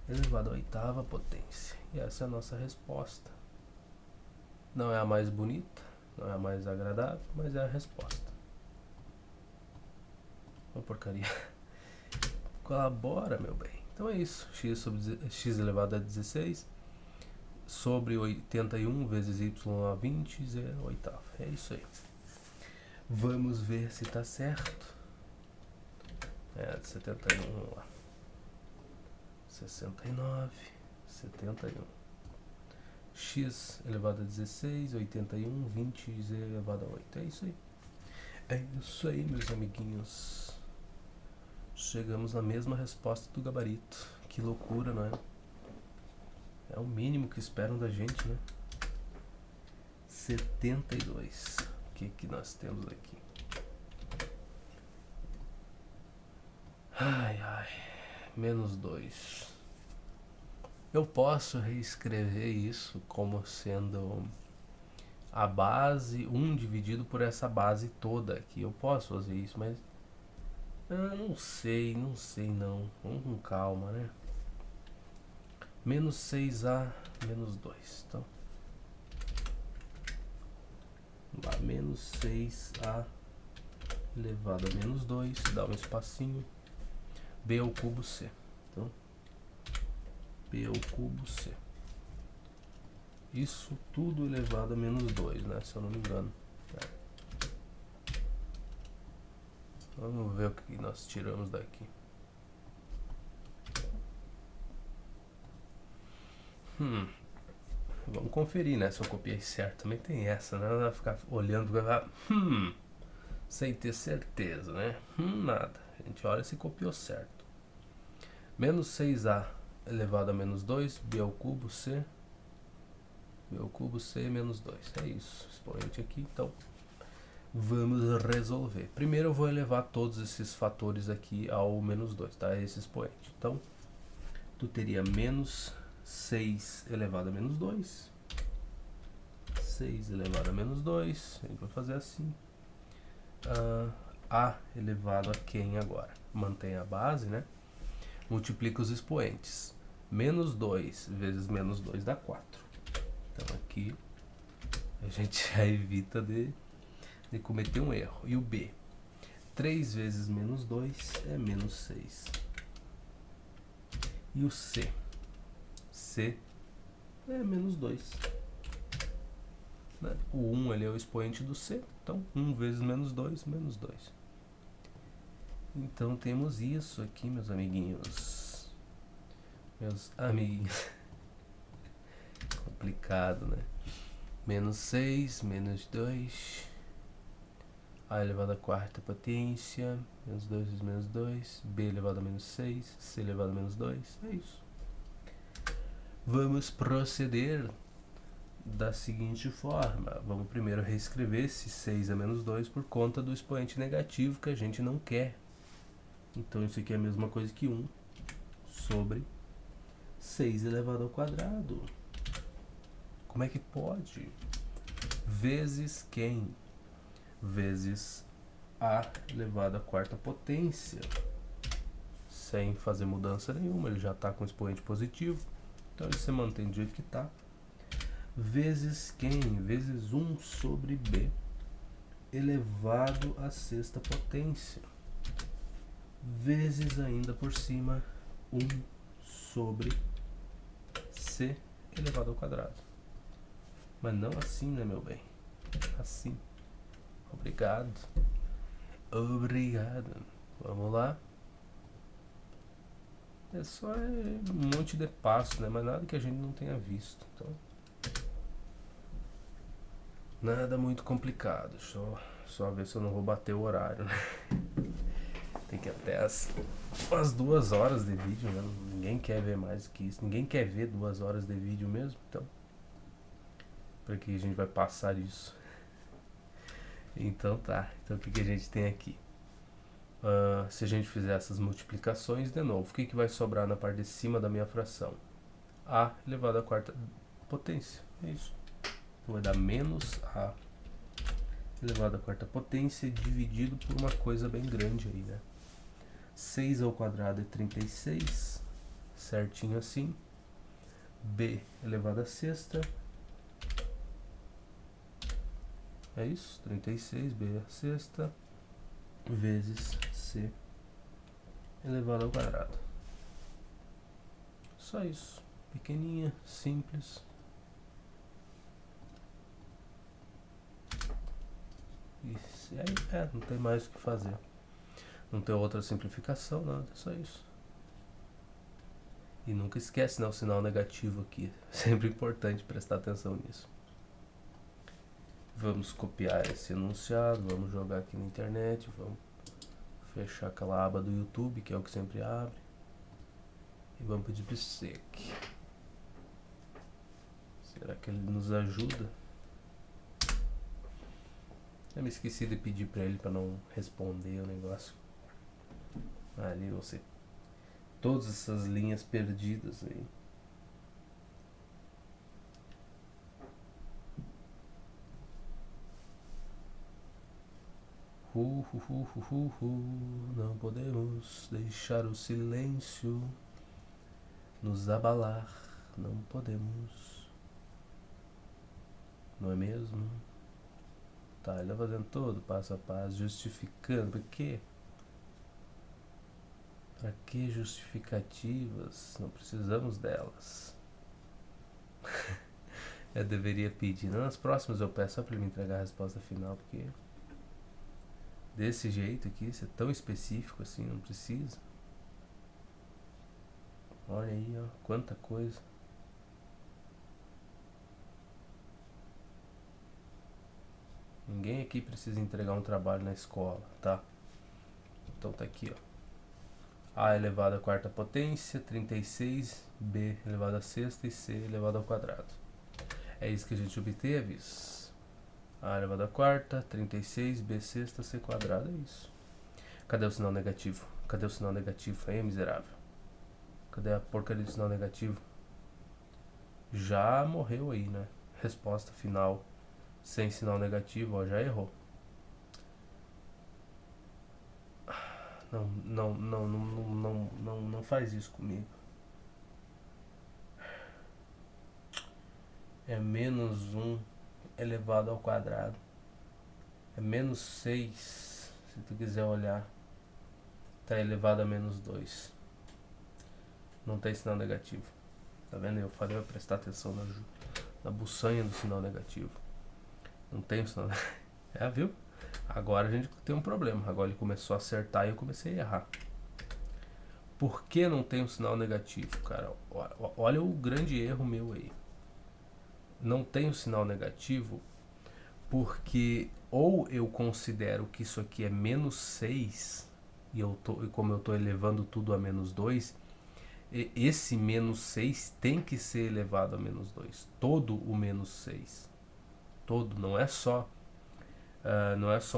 A: elevado a 8ª potência. E essa é a nossa resposta. Não é a mais bonita, não é a mais agradável, mas é a resposta. Uma porcaria. Colabora, meu bem. Então é isso. X elevado a 16 sobre 81 vezes y a 20, z a 8ª. É isso aí. Vamos ver se está certo. É, 71, vamos lá. 69, 71. X elevado a 16, 81, 20, z elevado a 8. É isso aí. É isso aí, meus amiguinhos. Chegamos na mesma resposta do gabarito. Que loucura, não é? É o mínimo que esperam da gente, né? 72. O que nós temos aqui? Menos 2. Eu posso reescrever isso como sendo a base 1 dividido por essa base toda aqui. Eu posso fazer isso, mas não sei não. Vamos com calma, né? Menos 6a menos 2. Então, lá, menos 6a elevado a menos 2, dá um espacinho, b ao cubo c. Então, b ao cubo c. Isso tudo elevado a menos 2, né? Se eu não me engano. Vamos ver o que nós tiramos daqui. Vamos conferir, né? Se eu copiei certo. Também tem essa, né? Não vai ficar olhando e vai sem ter certeza, né? Nada. A gente olha se copiou certo. Menos 6a elevado a menos 2, b ao cubo c. B ao cubo c menos 2. É isso. Expoente aqui, então. Vamos resolver. Primeiro eu vou elevar todos esses fatores aqui ao menos 2, tá? Esse expoente. Então, tu teria menos 6 elevado a menos 2. 6 elevado a menos 2. A gente vai fazer assim. A elevado a quem agora? Mantém a base, né? Multiplica os expoentes. Menos 2 vezes menos 2 dá 4. Então aqui a gente já evita de cometer um erro. E o B? 3 vezes menos 2 é menos 6. E o C? C é menos 2. Né? O 1 ali é o expoente do C, então 1 vezes menos 2, menos 2. Então temos isso aqui, meus amiguinhos. Meus amiguinhos. Complicado, né? Menos 6, menos 2. A elevado à quarta potência. Menos 2 vezes menos 2. B elevado a menos 6. C elevado a menos 2. É isso. Vamos proceder da seguinte forma. Vamos primeiro reescrever esse 6 a menos 2 por conta do expoente negativo que a gente não quer. Então isso aqui é a mesma coisa que 1 sobre 6 elevado ao quadrado. Como é que pode? Vezes quem? Vezes a elevado à quarta potência. Sem fazer mudança nenhuma, ele já está com expoente positivo. Então ele se mantém do jeito que está. Vezes quem? Vezes 1 sobre b elevado à sexta potência. Vezes ainda por cima 1 sobre c elevado ao quadrado. Mas não assim, né, meu bem? Assim. Obrigado. Obrigado. Vamos lá. É só um monte de passo, né? Mas nada que a gente não tenha visto. Então, nada muito complicado. Só ver se eu não vou bater o horário, né? Tem que ir até umas 2 horas de vídeo, né? Ninguém quer ver mais que isso. Ninguém quer ver 2 horas de vídeo mesmo. Então, para que a gente vai passar isso? Então tá. Então o que a gente tem aqui? Se a gente fizer essas multiplicações de novo, o que vai sobrar na parte de cima da minha fração? A elevado à quarta potência. É isso. Então vai dar menos A elevado à quarta potência dividido por uma coisa bem grande aí, né? 6 ao quadrado é 36, certinho assim. B elevado à sexta. É isso, 36, B à sexta, vezes C elevado ao quadrado. Só isso. Pequenininha, simples. E aí, não tem mais o que fazer. Não tem outra simplificação, nada, é só isso. E nunca esquece, né, o sinal negativo aqui. Sempre importante prestar atenção nisso. Vamos copiar esse enunciado, vamos jogar aqui na internet, vamos fechar aquela aba do YouTube, que é o que sempre abre. E vamos pedir para o SEC. Será que ele nos ajuda? Eu me esqueci de pedir para ele para não responder o negócio. Ali você. Todas essas linhas perdidas aí. Não podemos deixar o silêncio nos abalar. Não podemos. Não é mesmo? Tá, ele tá fazendo todo passo a passo, justificando. Por quê? Pra que justificativas? Não precisamos delas. Eu deveria pedir. Nas próximas eu peço só pra ele me entregar a resposta final, porque desse jeito aqui, isso é tão específico assim, não precisa. Olha aí, ó, quanta coisa. Ninguém aqui precisa entregar um trabalho na escola, tá? Então tá aqui, ó. A elevado à quarta potência, 36, B elevado à sexta e C elevado ao quadrado. É isso que a gente obteve. A elevado à quarta, 36, B sexta, C quadrado, é isso. Cadê o sinal negativo? Cadê o sinal negativo aí, miserável? Cadê a porcaria do sinal negativo? Já morreu aí, né? Resposta final sem sinal negativo, ó, já errou. Não faz isso comigo. É menos 1 elevado ao quadrado. É menos 6, se tu quiser olhar. Tá elevado a menos 2. Não tem sinal negativo. Tá vendo? Eu falei pra prestar atenção na buçanha do sinal negativo. Não tem o sinal negativo. Viu? Agora a gente tem um problema. Agora ele começou a acertar e eu comecei a errar. Por que não tem um sinal negativo, cara? Olha o grande erro meu aí. Não tem um sinal negativo porque ou eu considero que isso aqui é menos 6 e como eu estou elevando tudo a menos 2, esse menos 6 tem que ser elevado a menos 2. Todo o menos 6. Todo, não é só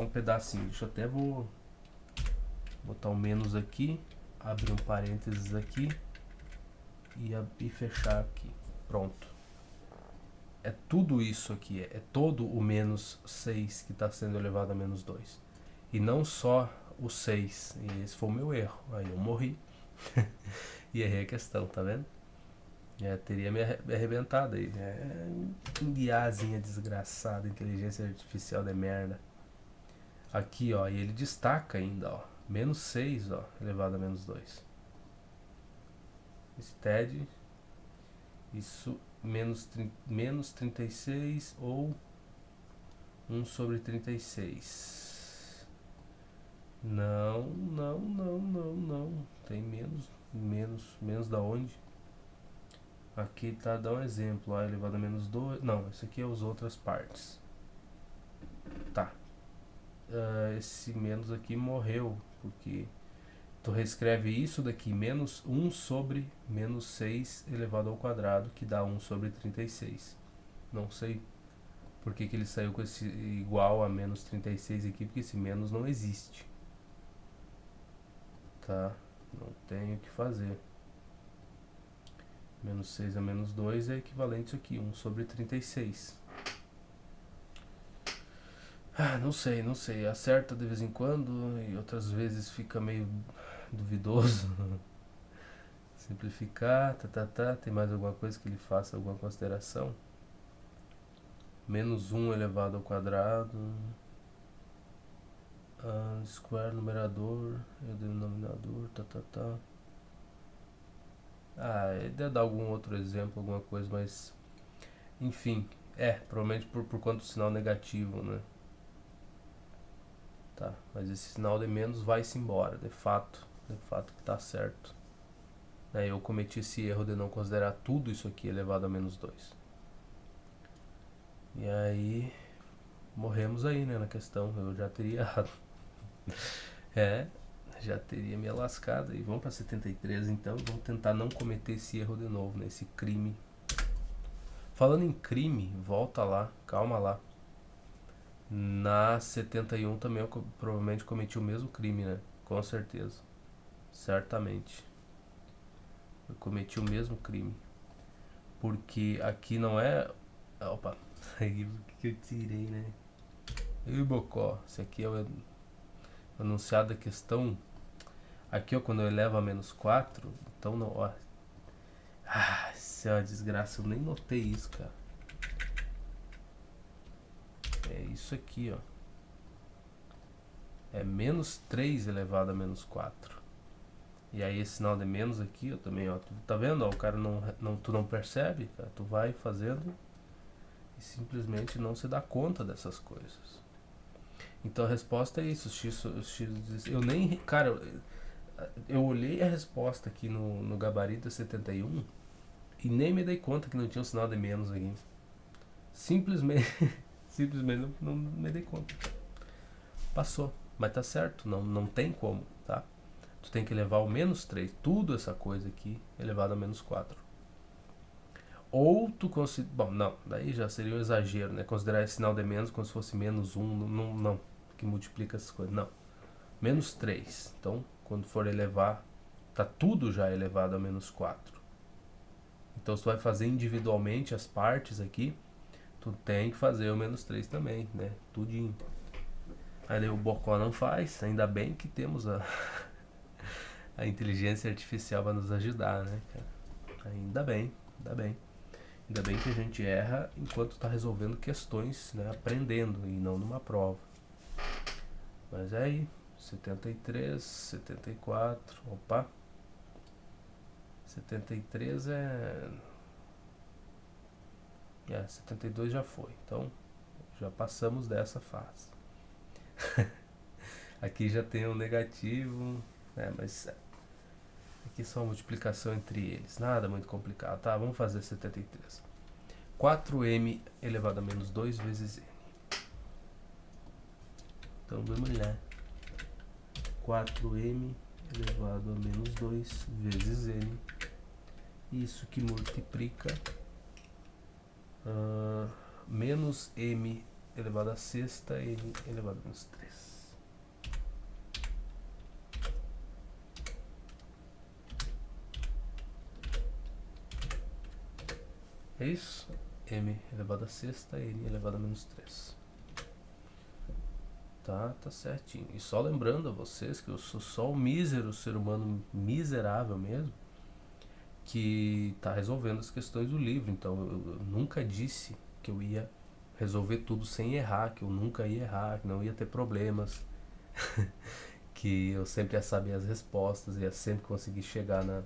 A: um pedacinho. Deixa eu até vou botar um menos aqui, abrir um parênteses aqui e fechar aqui. Pronto. É tudo isso aqui, é todo o menos 6 que está sendo elevado a menos 2. E não só o 6. E esse foi o meu erro. Aí eu morri. E errei a questão, tá vendo? Teria me arrebentado aí. Guiazinha desgraçada, inteligência artificial de merda. Aqui, ó, e ele destaca ainda, ó. Menos 6, ó, elevado a menos 2. Steady. Isso, menos 36 ou 1 sobre 36. Não. Tem menos da onde? Aqui tá, dá um exemplo, A elevado a menos 2. Não, isso aqui é as outras partes. Tá. Esse menos aqui morreu, porque tu reescreve isso daqui, menos 1 sobre menos 6 elevado ao quadrado, que dá 1 sobre 36. Não sei por que ele saiu com esse igual a menos 36 aqui, porque esse menos não existe. Tá? Não tenho o que fazer. Menos 6 a menos 2 é equivalente a isso aqui, 1 sobre 36. Não sei. Acerta de vez em quando e outras vezes fica meio duvidoso. Simplificar, tem mais alguma coisa que ele faça alguma consideração? Menos 1 elevado ao quadrado. Square numerador e o denominador, ele deve dar algum outro exemplo, alguma coisa, mas enfim, provavelmente por conta do sinal negativo, né? Tá, mas esse sinal de menos vai-se embora, de fato que tá certo. Eu cometi esse erro de não considerar tudo isso aqui elevado a menos 2. E aí, morremos aí, né, na questão, eu já teria errado. Já teria me lascado. E vamos para 73 então, vamos tentar não cometer esse erro de novo, né, esse crime. Falando em crime, volta lá, calma lá. Na 71 também eu provavelmente cometi o mesmo crime, né? Com certeza. Certamente. Eu cometi o mesmo crime. Porque aqui não é... Opa, aí que eu tirei, né? E bocó, esse aqui é o enunciado da questão. Aqui, ó, quando eu elevo a menos 4, então não, ó. Isso é uma desgraça, eu nem notei isso, cara. É isso aqui, ó. É menos 3 elevado a menos 4. E aí esse sinal de menos aqui, ó, também, ó. Tu tá vendo, ó, o cara tu não percebe, cara. Tu vai fazendo e simplesmente não se dá conta dessas coisas. Então a resposta é isso, x, eu nem, cara, eu olhei a resposta aqui no gabarito 71 e nem me dei conta que não tinha um sinal de menos aqui. Simplesmente não me dei conta. Passou, mas tá certo, não tem como, tá? Tu tem que elevar ao menos 3, tudo essa coisa aqui elevado a menos 4. Ou tu considera... Bom, não, daí já seria um exagero, né? Considerar esse sinal de menos como se fosse menos 1, não, que multiplica essas coisas, não. Menos 3, então quando for elevar, tá tudo já elevado a menos 4. Então se tu vai fazer individualmente as partes aqui, tu tem que fazer o menos 3 também, né? Tudinho. Aí o Bocó não faz, ainda bem que temos a inteligência artificial para nos ajudar, né, cara? Ainda bem. Ainda bem que a gente erra enquanto está resolvendo questões, né, aprendendo e não numa prova. Mas aí, 73, 74, opa. 73 72 já foi. Então, já passamos dessa fase. Aqui já tem um negativo, mas aqui é só uma multiplicação entre eles. Nada muito complicado. Tá, vamos fazer 73. 4m elevado a menos 2 vezes n. Então, vamos lá. 4m elevado a menos 2 vezes n. Isso que multiplica menos m elevado a sexta, n elevado a menos 3. É isso? M elevado a sexta, n elevado a menos 3. Tá certinho. E só lembrando a vocês que eu sou só um mísero ser humano, miserável mesmo, que tá resolvendo as questões do livro. Então eu nunca disse que eu ia resolver tudo sem errar, que eu nunca ia errar, que não ia ter problemas, que eu sempre ia saber as respostas, ia sempre conseguir chegar na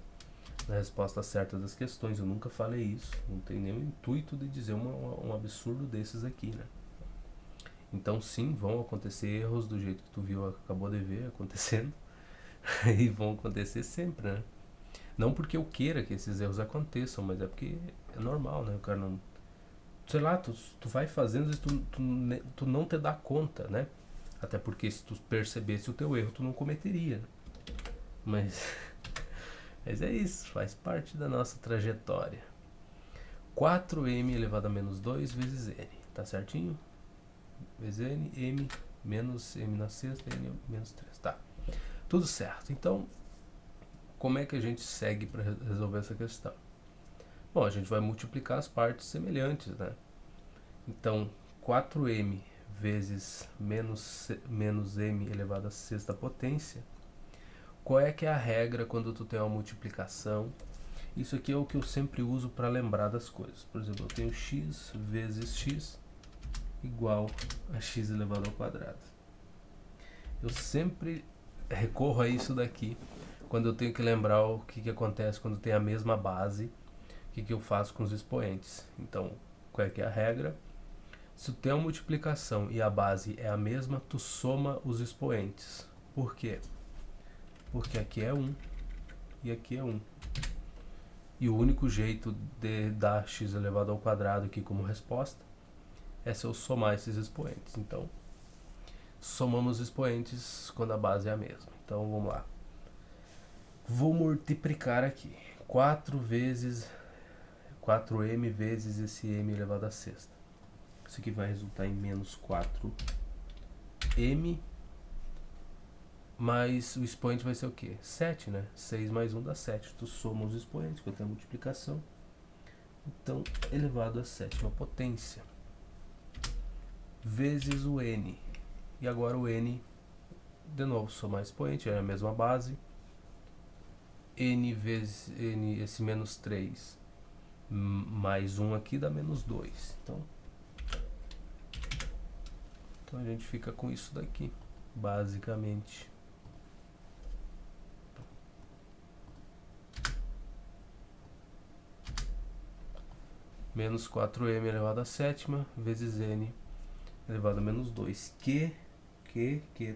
A: resposta certa das questões. Eu nunca falei isso, não tem nenhum intuito de dizer um absurdo desses aqui, né? Então sim, vão acontecer erros do jeito que tu viu, acabou de ver acontecendo, e vão acontecer sempre, né? Não porque eu queira que esses erros aconteçam, mas é porque é normal, né? O cara não... Sei lá, tu vai fazendo isso, tu não te dá conta, né? Até porque se tu percebesse o teu erro, tu não cometeria. Mas é isso, faz parte da nossa trajetória. 4m elevado a menos 2 vezes n, tá certinho? Vezes n, m menos m na sexta, n menos 3, tá. Tudo certo. Então, como é que a gente segue para resolver essa questão? Bom, a gente vai multiplicar as partes semelhantes, né? Então, 4m vezes menos m elevado à sexta potência. Qual é que é a regra quando tu tem uma multiplicação? Isso aqui é o que eu sempre uso para lembrar das coisas. Por exemplo, eu tenho x vezes x igual a x elevado ao quadrado. Eu sempre recorro a isso daqui quando eu tenho que lembrar o que acontece quando tem a mesma base, o que eu faço com os expoentes. Então, qual é que é a regra? Se tu tem uma multiplicação e a base é a mesma, tu soma os expoentes. Por quê? Porque aqui é 1 e aqui é 1. E o único jeito de dar x elevado ao quadrado aqui como resposta é se eu somar esses expoentes. Então, somamos os expoentes quando a base é a mesma. Então, vamos lá. Vou multiplicar aqui. 4m vezes esse m elevado a sexta. Isso aqui vai resultar em menos 4m, mas o expoente vai ser o quê? 7, né? 6 mais 1 dá 7. Tu soma os expoentes, que eu tenho a multiplicação. Então, elevado à sétima potência. Vezes o n. E agora o n, de novo, somar expoente, é a mesma base. N vezes n, esse menos 3, mais 1 aqui dá menos 2. Então a gente fica com isso daqui, basicamente. Menos 4m elevado à sétima vezes n elevado a menos 2. Que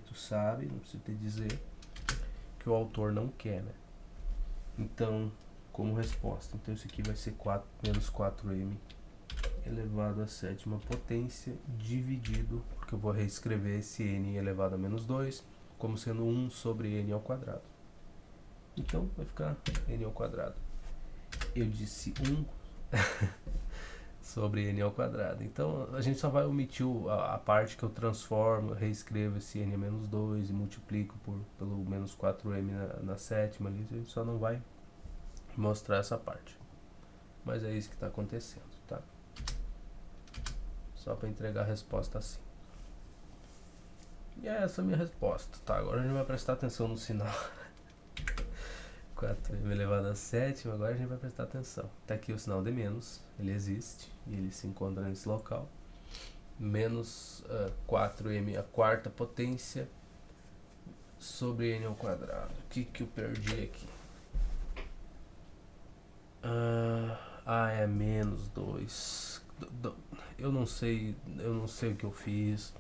A: tu sabe, não preciso te dizer, que o autor não quer, né? Então, como resposta, então isso aqui vai ser menos 4m elevado à sétima potência dividido, porque eu vou reescrever esse n elevado a menos 2 como sendo 1 sobre n ao quadrado. Então vai ficar n ao quadrado. Eu disse 1 sobre n ao quadrado. Então a gente só vai omitir a parte que eu transformo, reescrevo esse n a menos 2 e multiplico pelo menos 4m na sétima ali. A gente só não vai mostrar essa parte. Mas é isso que está acontecendo, tá? Só para entregar a resposta assim. E é essa a minha resposta, tá? Agora a gente vai prestar atenção no sinal. 4m elevado a sétima, agora a gente vai prestar atenção. Tá aqui o sinal de menos, ele existe e ele se encontra nesse local. Menos 4m a quarta potência sobre n ao quadrado. O que eu perdi aqui? É menos 2. Eu não sei o que eu fiz.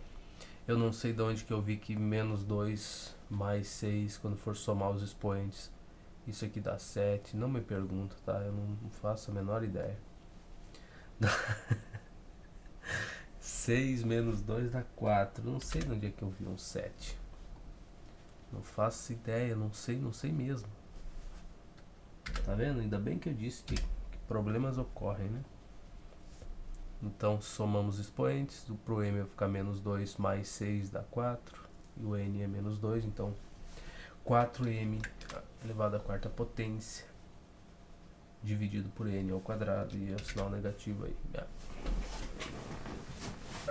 A: Eu não sei de onde que eu vi que menos 2 mais 6, quando for somar os expoentes, isso aqui dá 7. Não me pergunta, tá? Eu não faço a menor ideia. 6 menos 2 dá 4. Não sei de onde é que eu vi um 7. Não faço ideia, não sei mesmo. Tá vendo? Ainda bem que eu disse que problemas ocorrem, né? Então somamos expoentes, pro m vai ficar menos 2 mais 6 dá 4, e o n é menos 2, então 4m elevado à quarta potência dividido por n ao quadrado, e é o sinal negativo aí.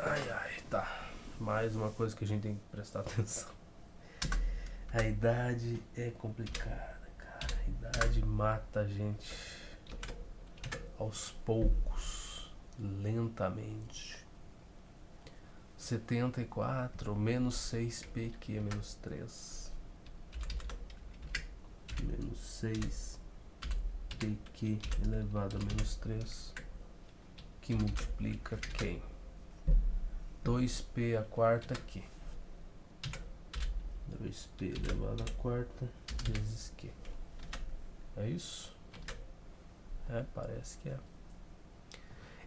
A: Ai, tá. Mais uma coisa que a gente tem que prestar atenção. A idade é complicada, cara. A idade mata a gente aos poucos, lentamente. 74 menos 6p, que é menos 3. Menos 6pq elevado a menos 3, que multiplica quem? 2p a quarta q. 2p elevado a quarta vezes q. É isso? Parece que é.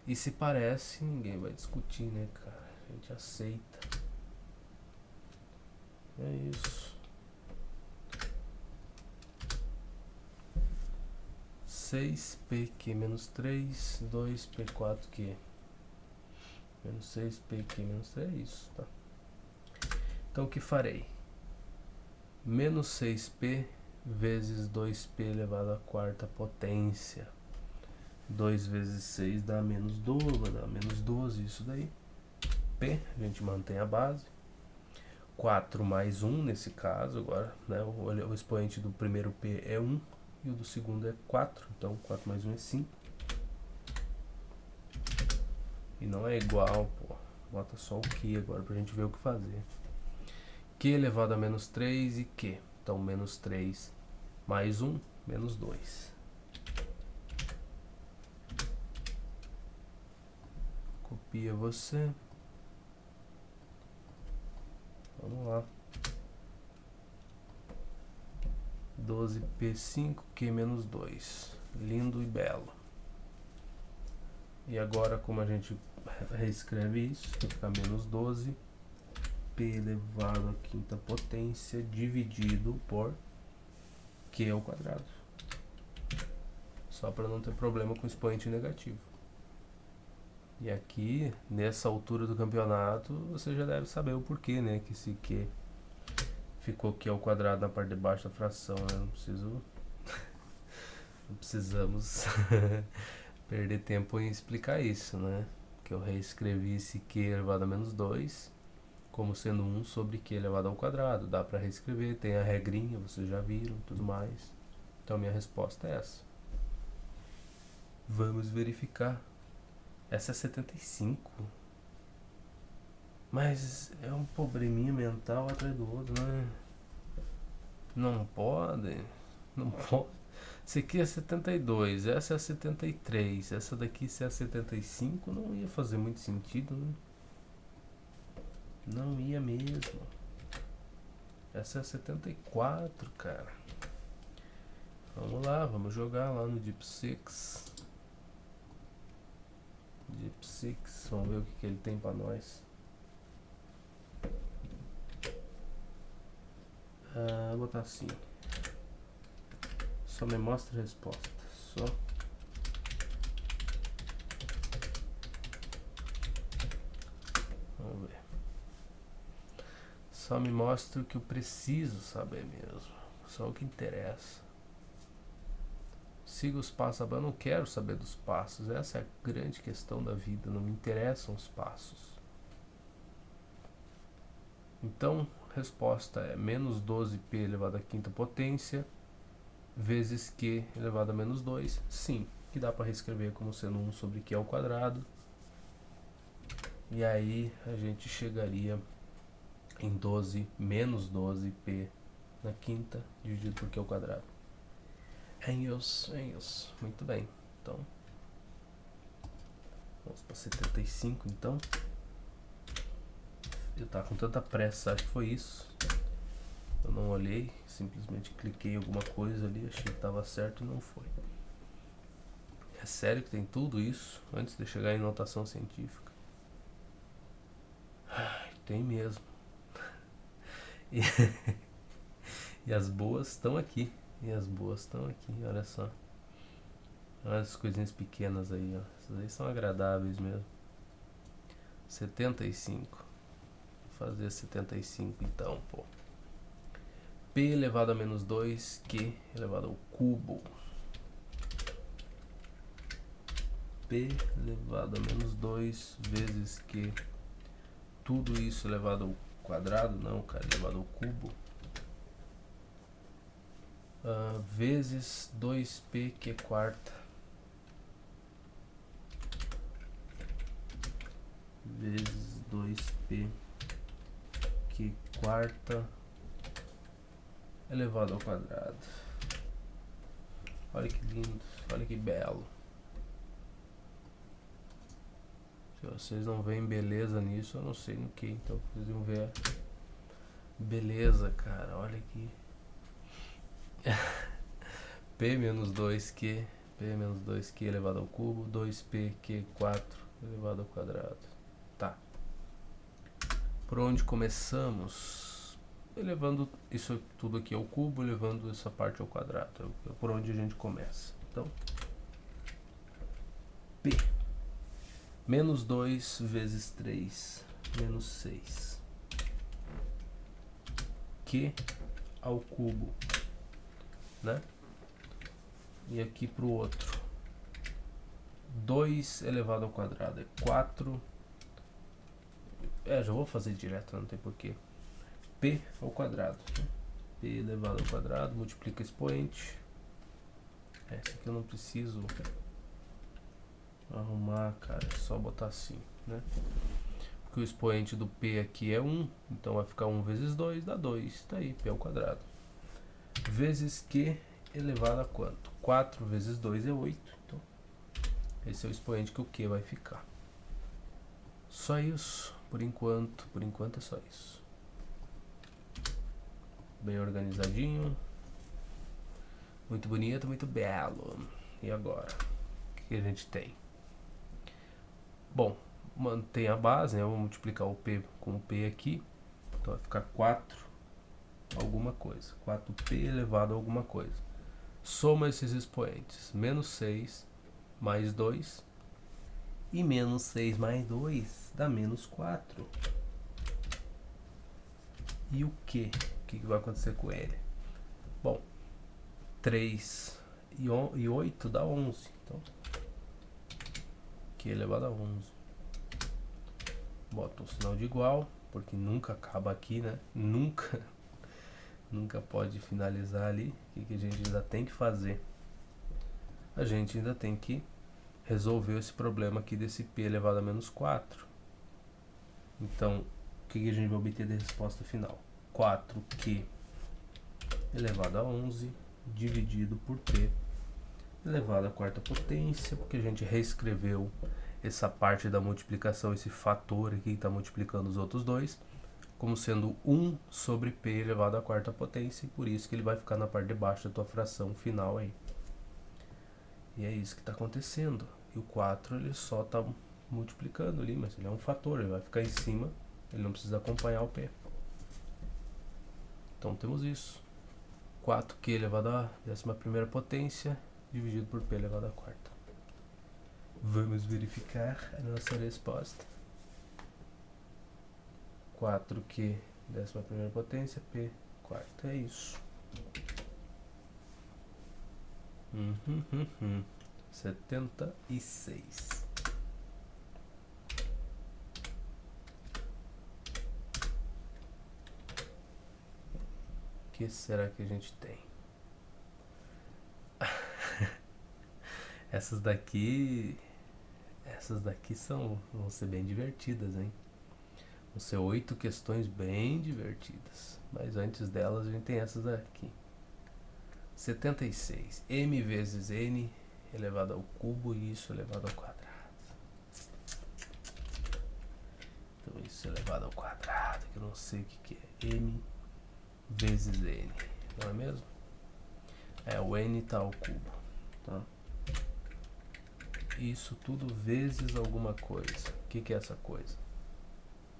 A: E se parece, ninguém vai discutir, né, cara? A gente aceita. É isso. 6pq menos 3, 2p4q. Menos 6pq menos 3, é isso, tá? Então o que farei? Menos 6p vezes 2p elevado à quarta potência. 2 vezes 6 dá menos 12, vai dar menos 12, isso daí. P, a gente mantém a base. 4 mais 1 nesse caso, agora, né? O expoente do primeiro P é 1 e o do segundo é 4, então 4 mais 1 é 5. E não é igual, pô. Bota só o Q agora pra gente ver o que fazer. Q elevado a menos 3 e Q. Então menos 3 mais 1, menos 2. Copia você. Vamos lá. 12p5, Q menos 2. Lindo e belo. E agora, como a gente reescreve isso, vai ficar menos 12p elevado à quinta potência dividido por q ao quadrado. Só para não ter problema com expoente negativo. E aqui, nessa altura do campeonato, você já deve saber o porquê, né? Que esse q ficou q ao quadrado na parte de baixo da fração, né? Não precisamos perder tempo em explicar isso, né? Que eu reescrevi esse q elevado a menos 2 como sendo 1 sobre q elevado ao quadrado. Dá para reescrever, tem a regrinha, vocês já viram, tudo mais. Então minha resposta é essa. Vamos verificar. Essa é 75. Mas é um probleminha mental atrás do outro, né? Não pode. Não pode. Esse aqui é 72, essa é 73, essa daqui se é 75, não ia fazer muito sentido, né? Não ia mesmo. Essa é 74, cara. Vamos lá, vamos jogar lá no Deep Six. Deep Six, vamos ver o que ele tem pra nós. Vou botar assim. Só me mostra a resposta. Só. Vamos ver. Só me mostra o que eu preciso saber mesmo. Só o que interessa. Siga os passos. Eu não quero saber dos passos. Essa é a grande questão da vida. Não me interessam os passos. Então, resposta é menos 12p elevado à quinta potência vezes q elevado a menos 2. Sim, que dá para reescrever como sendo 1 sobre q ao quadrado. E aí a gente chegaria em 12 menos 12p na quinta dividido por q ao quadrado. É isso. Muito bem. Então, vamos para 75 então. Eu tava com tanta pressa, acho que foi isso. Eu não olhei, simplesmente cliquei em alguma coisa ali, achei que tava certo e não foi. É sério que tem tudo isso antes de chegar em notação científica? Ai, tem mesmo. E, e as boas estão aqui. Olha só. Olha as coisinhas pequenas aí, ó. Essas aí são agradáveis mesmo. 75. Vou fazer 75 então, pô. P elevado a menos 2, Q elevado ao cubo. P elevado a menos 2 vezes Q. Tudo isso elevado ao quadrado? Não, cara, elevado ao cubo. Vezes 2P Q quarta. Vezes 2P Q quarta elevado ao quadrado. Olha que lindo, olha que belo. Se vocês não veem beleza nisso, eu não sei no que. Então vocês vão ver. Beleza, cara, olha aqui. P menos 2Q. P menos 2Q elevado ao cubo. 2P Q4 elevado ao quadrado. Tá. Por onde começamos? Elevando isso tudo aqui ao cubo, elevando essa parte ao quadrado. É por onde a gente começa. Então, P menos 2 vezes 3, menos 6. Q ao cubo, né? E aqui pro outro. 2 elevado ao quadrado é 4. Já vou fazer direto, não tem porquê. P ao quadrado. P elevado ao quadrado, multiplica expoente. Esse aqui eu não preciso arrumar, cara, é só botar assim, né? Porque o expoente do P aqui é 1, então vai ficar 1 vezes 2, dá 2, tá aí, P ao quadrado. Vezes Q elevado a quanto? 4 vezes 2 é 8, então esse é o expoente que o Q vai ficar. Só isso, por enquanto é só isso. Bem organizadinho, muito bonito, muito belo. E agora? O que a gente tem? Bom, mantém a base, né? Eu vou multiplicar o P com o P aqui. Então vai ficar 4 alguma coisa. 4P elevado a alguma coisa. Soma esses expoentes. Menos 6 mais 2. E menos 6 mais 2 dá menos 4. E o que? O que vai acontecer com ele? Bom, 3 e 8 dá 11. Então, Q elevado a 11. Bota um sinal de igual, porque nunca acaba aqui, né? Nunca pode finalizar ali. O que a gente ainda tem que fazer? A gente ainda tem que resolver esse problema aqui desse P elevado a menos 4. Então, o que a gente vai obter de resposta final? 4Q elevado a 11 dividido por P elevado à quarta potência, porque a gente reescreveu essa parte da multiplicação, esse fator aqui que está multiplicando os outros dois, como sendo 1 sobre P elevado à quarta potência, e por isso que ele vai ficar na parte de baixo da tua fração final aí. E é isso que está acontecendo. E o 4 ele só está multiplicando ali, mas ele é um fator, ele vai ficar em cima, ele não precisa acompanhar o P. Então temos isso. 4Q elevado à 11ª potência dividido por P elevado à quarta. Vamos verificar a nossa resposta. 4Q 11ª potência, P quarta. É isso. 76. O que será que a gente tem? Essas daqui vão ser bem divertidas, hein? Vão ser 8 questões bem divertidas. Mas antes delas a gente tem essas aqui. 76. M vezes N elevado ao cubo e isso elevado ao quadrado. Então isso elevado ao quadrado, que eu não sei o que é. M vezes N, não é mesmo? O N tá ao cubo, tá? Isso tudo vezes alguma coisa. O que é essa coisa?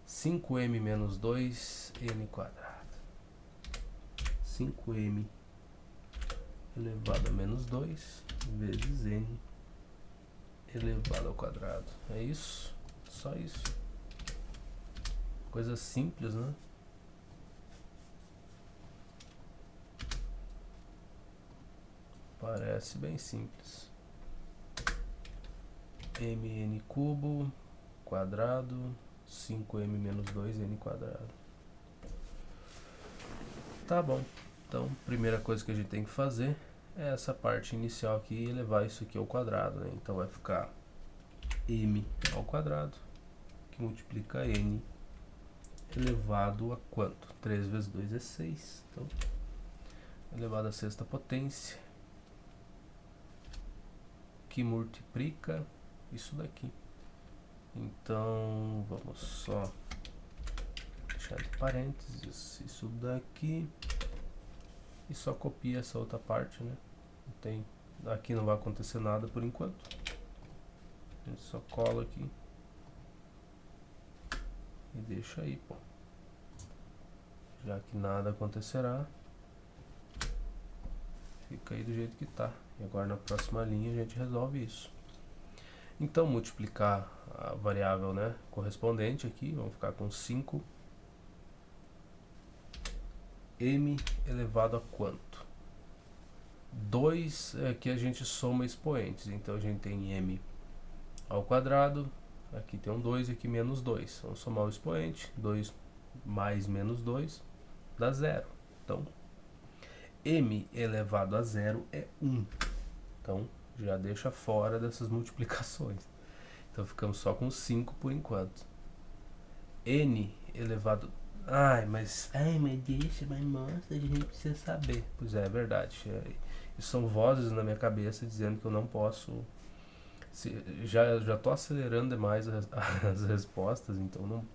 A: 5m menos 2, n quadrado. 5m elevado a menos 2 vezes n elevado ao quadrado. É isso? Só isso. Coisa simples, né? Parece bem simples. mn cubo quadrado 5m menos 2n quadrado. Tá bom. Então, primeira coisa que a gente tem que fazer é essa parte inicial aqui e elevar isso aqui ao quadrado, né? Então vai ficar m ao quadrado, que multiplica n elevado a quanto? 3 vezes 2 é 6. Então, elevado à sexta potência, que multiplica isso daqui. Então, vamos só deixar entre parênteses isso daqui e só copia essa outra parte, né? Aqui não vai acontecer nada por enquanto. A gente só cola aqui e deixa aí, pô. Já que nada acontecerá, fica aí do jeito que tá. E agora na próxima linha a gente resolve isso. Então, multiplicar a variável, né, correspondente aqui, vamos ficar com 5m elevado a quanto? 2 é que a gente soma expoentes, então a gente tem m ao quadrado, aqui tem um 2 e aqui menos 2. Vamos somar o expoente, 2 mais menos 2 dá 0. Então, m elevado a 0 é 1. Então, já deixa fora dessas multiplicações. Então, ficamos só com 5 por enquanto. N elevado... mas deixa, mas mostra, a gente precisa saber. Pois é verdade. Isso são vozes na minha cabeça dizendo que eu não posso... Já tô acelerando demais as respostas, então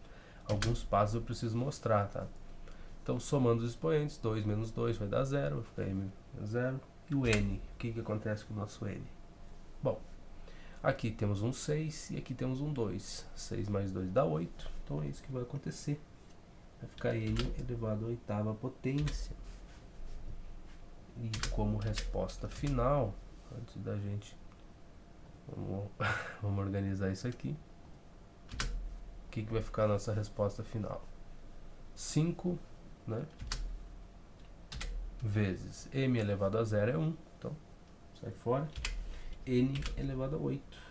A: alguns passos eu preciso mostrar, tá? Então, somando os expoentes, 2 menos 2 vai dar 0, vai ficar m 0. E o n, o que acontece com o nosso n? Bom, aqui temos um 6 e aqui temos um 2. 6 mais 2 dá 8, então é isso que vai acontecer. Vai ficar n elevado à oitava potência. E como resposta final, antes da gente... Vamos organizar isso aqui. O que vai ficar a nossa resposta final? 5, né? Vezes m elevado a 0 é 1, então sai fora. N elevado a 8.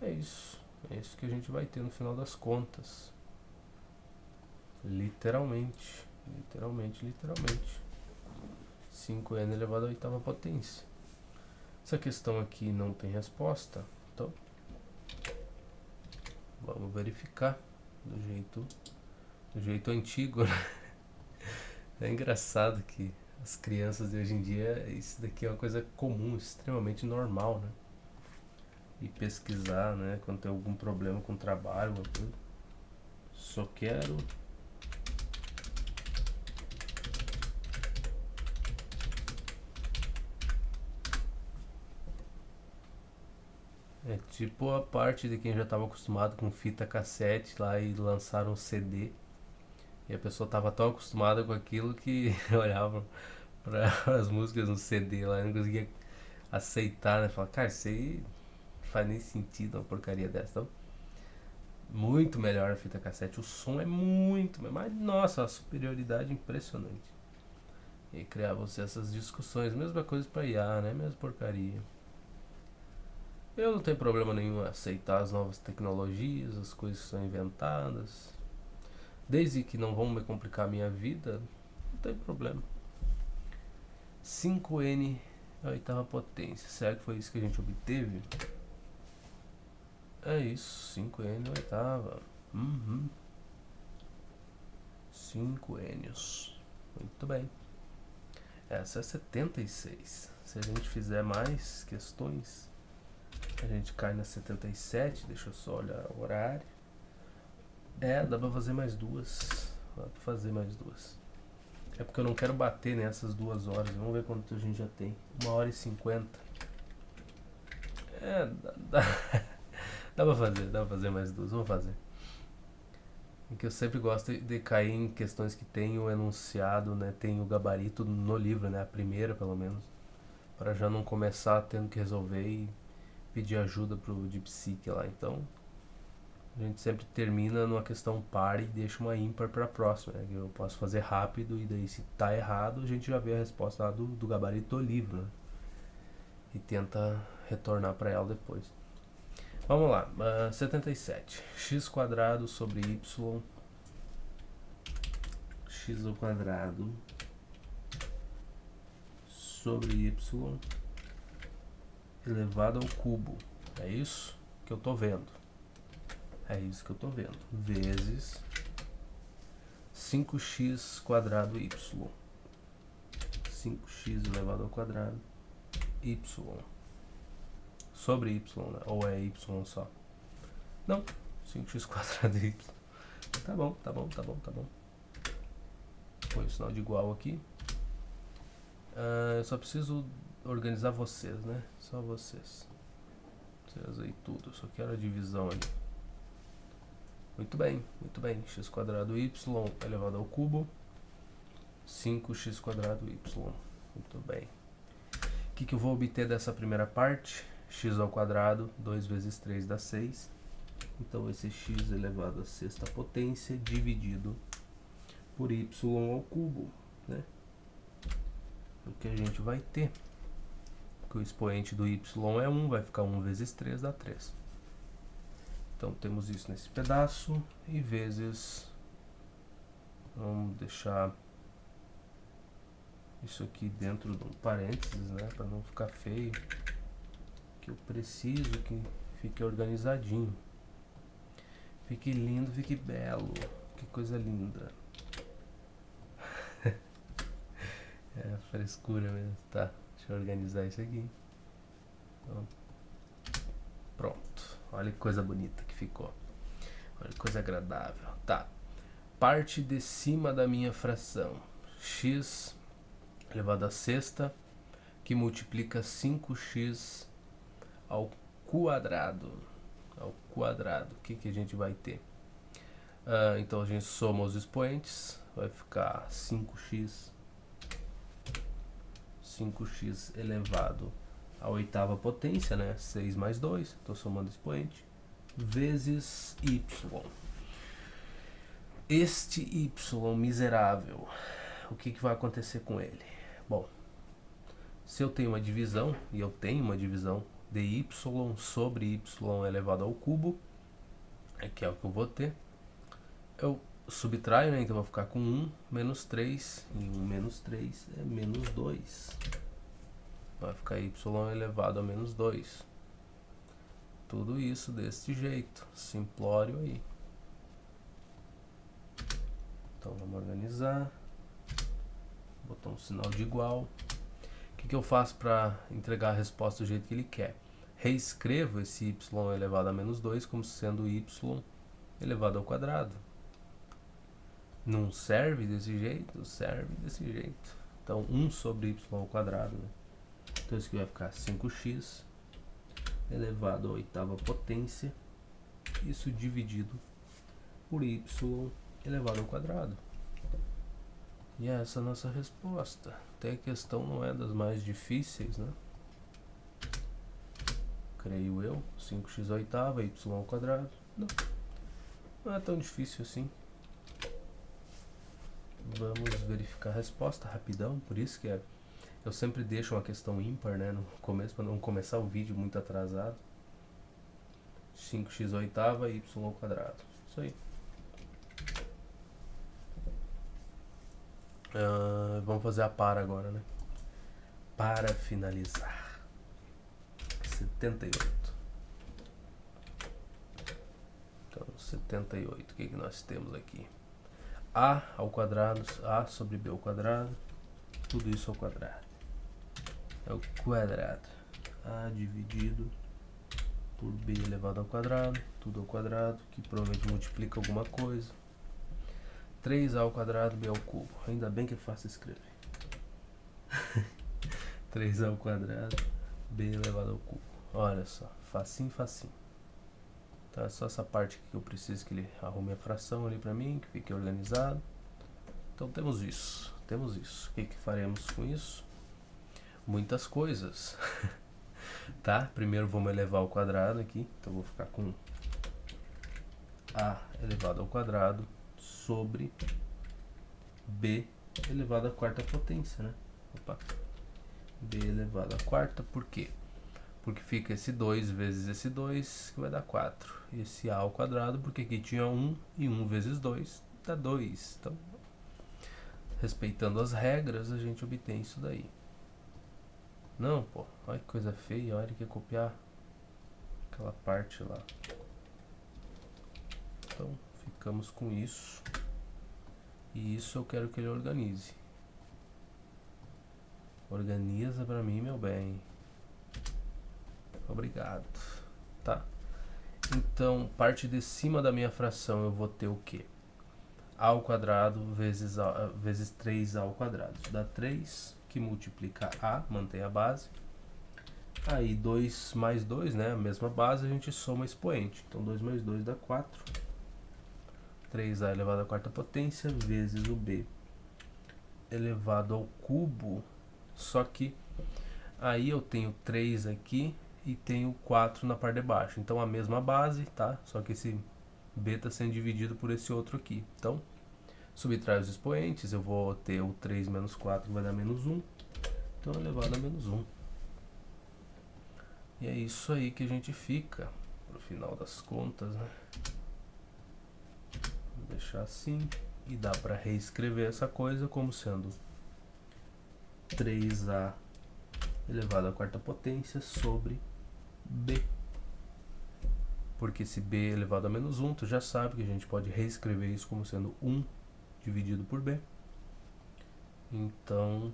A: É isso que a gente vai ter no final das contas. Literalmente. 5n elevado à oitava potência. Essa questão aqui não tem resposta, então vamos verificar do jeito antigo, né? É engraçado que as crianças de hoje em dia, isso daqui é uma coisa comum, extremamente normal, né? E pesquisar, né, quando tem algum problema com o trabalho, alguma coisa. Só quero... É tipo a parte de quem já estava acostumado com fita cassete lá e lançaram um CD. E a pessoa estava tão acostumada com aquilo que olhava para as músicas no CD lá e não conseguia aceitar, né? Falar, cara, isso aí não faz nem sentido uma porcaria dessa. Então, muito melhor a fita cassete. O som é muito, mas nossa, a superioridade impressionante. E criavam-se essas discussões. Mesma coisa para IA, né? Mesma porcaria. Eu não tenho problema nenhum em aceitar as novas tecnologias, as coisas que são inventadas. Desde que não vão me complicar a minha vida, não tem problema. 5n a oitava potência. Será que foi isso que a gente obteve? É isso, 5n a oitava. 5 n's. Muito bem. Essa é 76. Se a gente fizer mais questões, a gente cai na 77. Deixa eu só olhar o horário. Dá pra fazer mais duas. Dá pra fazer mais duas. É porque eu não quero bater nessas 2 horas. Vamos ver quanto a gente já tem. 1h50. Dá pra fazer mais duas. Vamos fazer. É que eu sempre gosto de cair em questões que tem o enunciado, né? Tem o gabarito no livro, né? A primeira, pelo menos. Para já não começar tendo que resolver e pedir ajuda pro de psique lá. Então, a gente sempre termina numa questão par e deixa uma ímpar para a próxima, né? Que eu posso fazer rápido e daí se tá errado, a gente já vê a resposta lá do gabarito do livro, né? E tenta retornar para ela depois. Vamos lá, 77. X quadrado sobre y, x ao quadrado sobre y elevado ao cubo. É isso que eu tô vendo. É isso que eu tô vendo. Vezes 5x quadrado y. 5x elevado ao quadrado y. Sobre y, né? Ou é y só? Não. 5x quadrado y. Tá bom. Põe o sinal de igual aqui. Eu só preciso organizar vocês, né? Só vocês. Vocês aí tudo. Eu só quero a divisão ali. Muito bem. X quadrado y elevado ao cubo. 5x quadrado y. Muito bem. O que eu vou obter dessa primeira parte? X ao quadrado, 2 vezes 3 dá 6. Então esse x elevado à sexta potência dividido por y ao cubo, né? O que a gente vai ter? Que o expoente do y é 1, vai ficar 1 vezes 3 dá 3. Então temos isso nesse pedaço e vezes, vamos deixar isso aqui dentro de um parênteses, né, para não ficar feio, que eu preciso que fique organizadinho, fique lindo, fique belo, que coisa linda. É frescura mesmo, tá? Deixa eu organizar isso aqui. Então, pronto. Olha que coisa bonita que ficou. Olha que coisa agradável. Tá. Parte de cima da minha fração. X elevado à sexta, que multiplica 5x ao quadrado. Ao quadrado. O que a gente vai ter? Então a gente soma os expoentes. Vai ficar 5x elevado à oitava potência, né? 6 mais 2, estou somando expoente, vezes y. Este y miserável, o que vai acontecer com ele? Bom, se eu tenho uma divisão, e eu tenho uma divisão de y sobre y elevado ao cubo, que é o que eu vou ter, eu subtraio, né? Então eu vou ficar com 1 menos 3, e 1 menos 3 é menos 2. Vai ficar y elevado a menos 2. Tudo isso desse jeito, simplório aí. Então vamos organizar. Botar um sinal de igual. O que eu faço para entregar a resposta do jeito que ele quer? Reescrevo esse y elevado a menos 2 como sendo y elevado ao quadrado. Não serve desse jeito? Serve desse jeito. Então 1 sobre y ao quadrado, né? Então isso aqui vai ficar 5x elevado à oitava potência, isso dividido por y elevado ao quadrado. E essa é a nossa resposta. Até a questão não é das mais difíceis, né? Creio eu. 5x oitava, y ao quadrado. Não é tão difícil assim. Vamos verificar a resposta rapidão, por isso que eu sempre deixo uma questão ímpar, né, no começo, para não começar o vídeo muito atrasado. 5x oitava, y ao quadrado. Isso aí. Vamos fazer a para agora, né? Para finalizar. 78. Então, 78. O que nós temos aqui? A ao quadrado, A sobre B ao quadrado, tudo isso ao quadrado. É o quadrado. A dividido por b elevado ao quadrado, tudo ao quadrado, que provavelmente multiplica alguma coisa. 3a ao quadrado, b ao cubo. Ainda bem que é fácil escrever. 3a ao quadrado, b elevado ao cubo. Olha só, facinho, facinho. Então é só essa parte aqui que eu preciso que ele arrume a fração ali pra mim, que fique organizado. Então temos isso, temos isso. O que faremos com isso? Muitas coisas. Tá? Primeiro vamos elevar ao quadrado aqui. Então eu vou ficar com a elevado ao quadrado sobre b elevado à quarta potência, né? Opa. b elevado à quarta, por quê? Porque fica esse 2 vezes esse 2, que vai dar 4. Esse a ao quadrado, porque aqui tinha 1, e 1 vezes 2 dá 2. Então, respeitando as regras, a gente obtém isso daí. Não, pô, olha que coisa feia, olha que copiar aquela parte lá. Então, ficamos com isso. E isso eu quero que ele organize. Organiza pra mim, meu bem. Obrigado. Tá? Então, parte de cima da minha fração eu vou ter o quê? A ao quadrado vezes 3a ao quadrado. Isso dá 3, que multiplica a, mantém a base. Aí 2 mais 2, né? A mesma base, a gente soma expoente. Então 2 mais 2 dá 4. 3a elevado à quarta potência vezes o b elevado ao cubo. Só que aí eu tenho 3 aqui e tenho 4 na parte de baixo. Então a mesma base, tá? Só que esse b está sendo dividido por esse outro aqui. Então, subtrai os expoentes, eu vou ter o 3 menos 4, que vai dar menos 1. Então elevado a menos 1. E é isso aí que a gente fica, pro final das contas, né? Vou deixar assim. E dá para reescrever essa coisa como sendo 3a elevado à quarta potência sobre b. Porque esse b elevado a menos 1, tu já sabe que a gente pode reescrever isso como sendo 1 dividido por b. Então,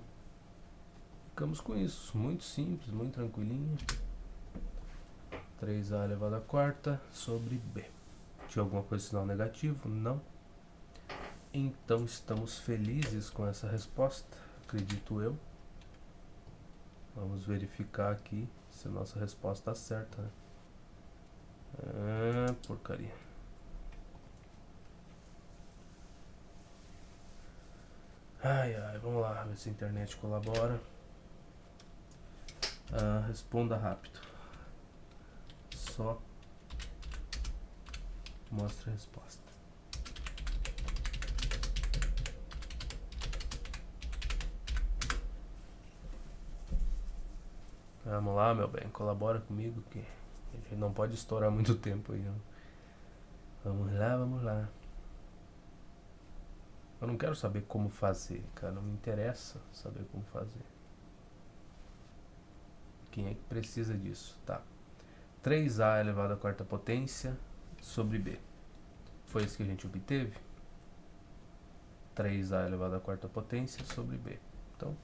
A: ficamos com isso. Muito simples, muito tranquilinho. 3a elevado à quarta sobre b. Tinha alguma coisa sinal negativo? Não. Então estamos felizes com essa resposta, acredito eu. Vamos verificar aqui se a nossa resposta está certa, né? Porcaria. Ai, vamos lá, ver se a internet colabora. Responda rápido. Só mostra a resposta. Vamos lá, meu bem, colabora comigo que a gente não pode estourar muito tempo aí. Né? Vamos lá, vamos lá. Eu não quero saber como fazer, cara, não me interessa saber como fazer. Quem é que precisa disso? Tá. 3a elevado à quarta potência sobre b. Foi isso que a gente obteve? 3a elevado à quarta potência sobre b. Então,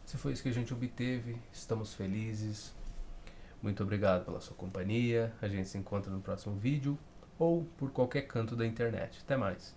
A: se foi isso que a gente obteve, estamos felizes. Muito obrigado pela sua companhia. A gente se encontra no próximo vídeo ou por qualquer canto da internet. Até mais.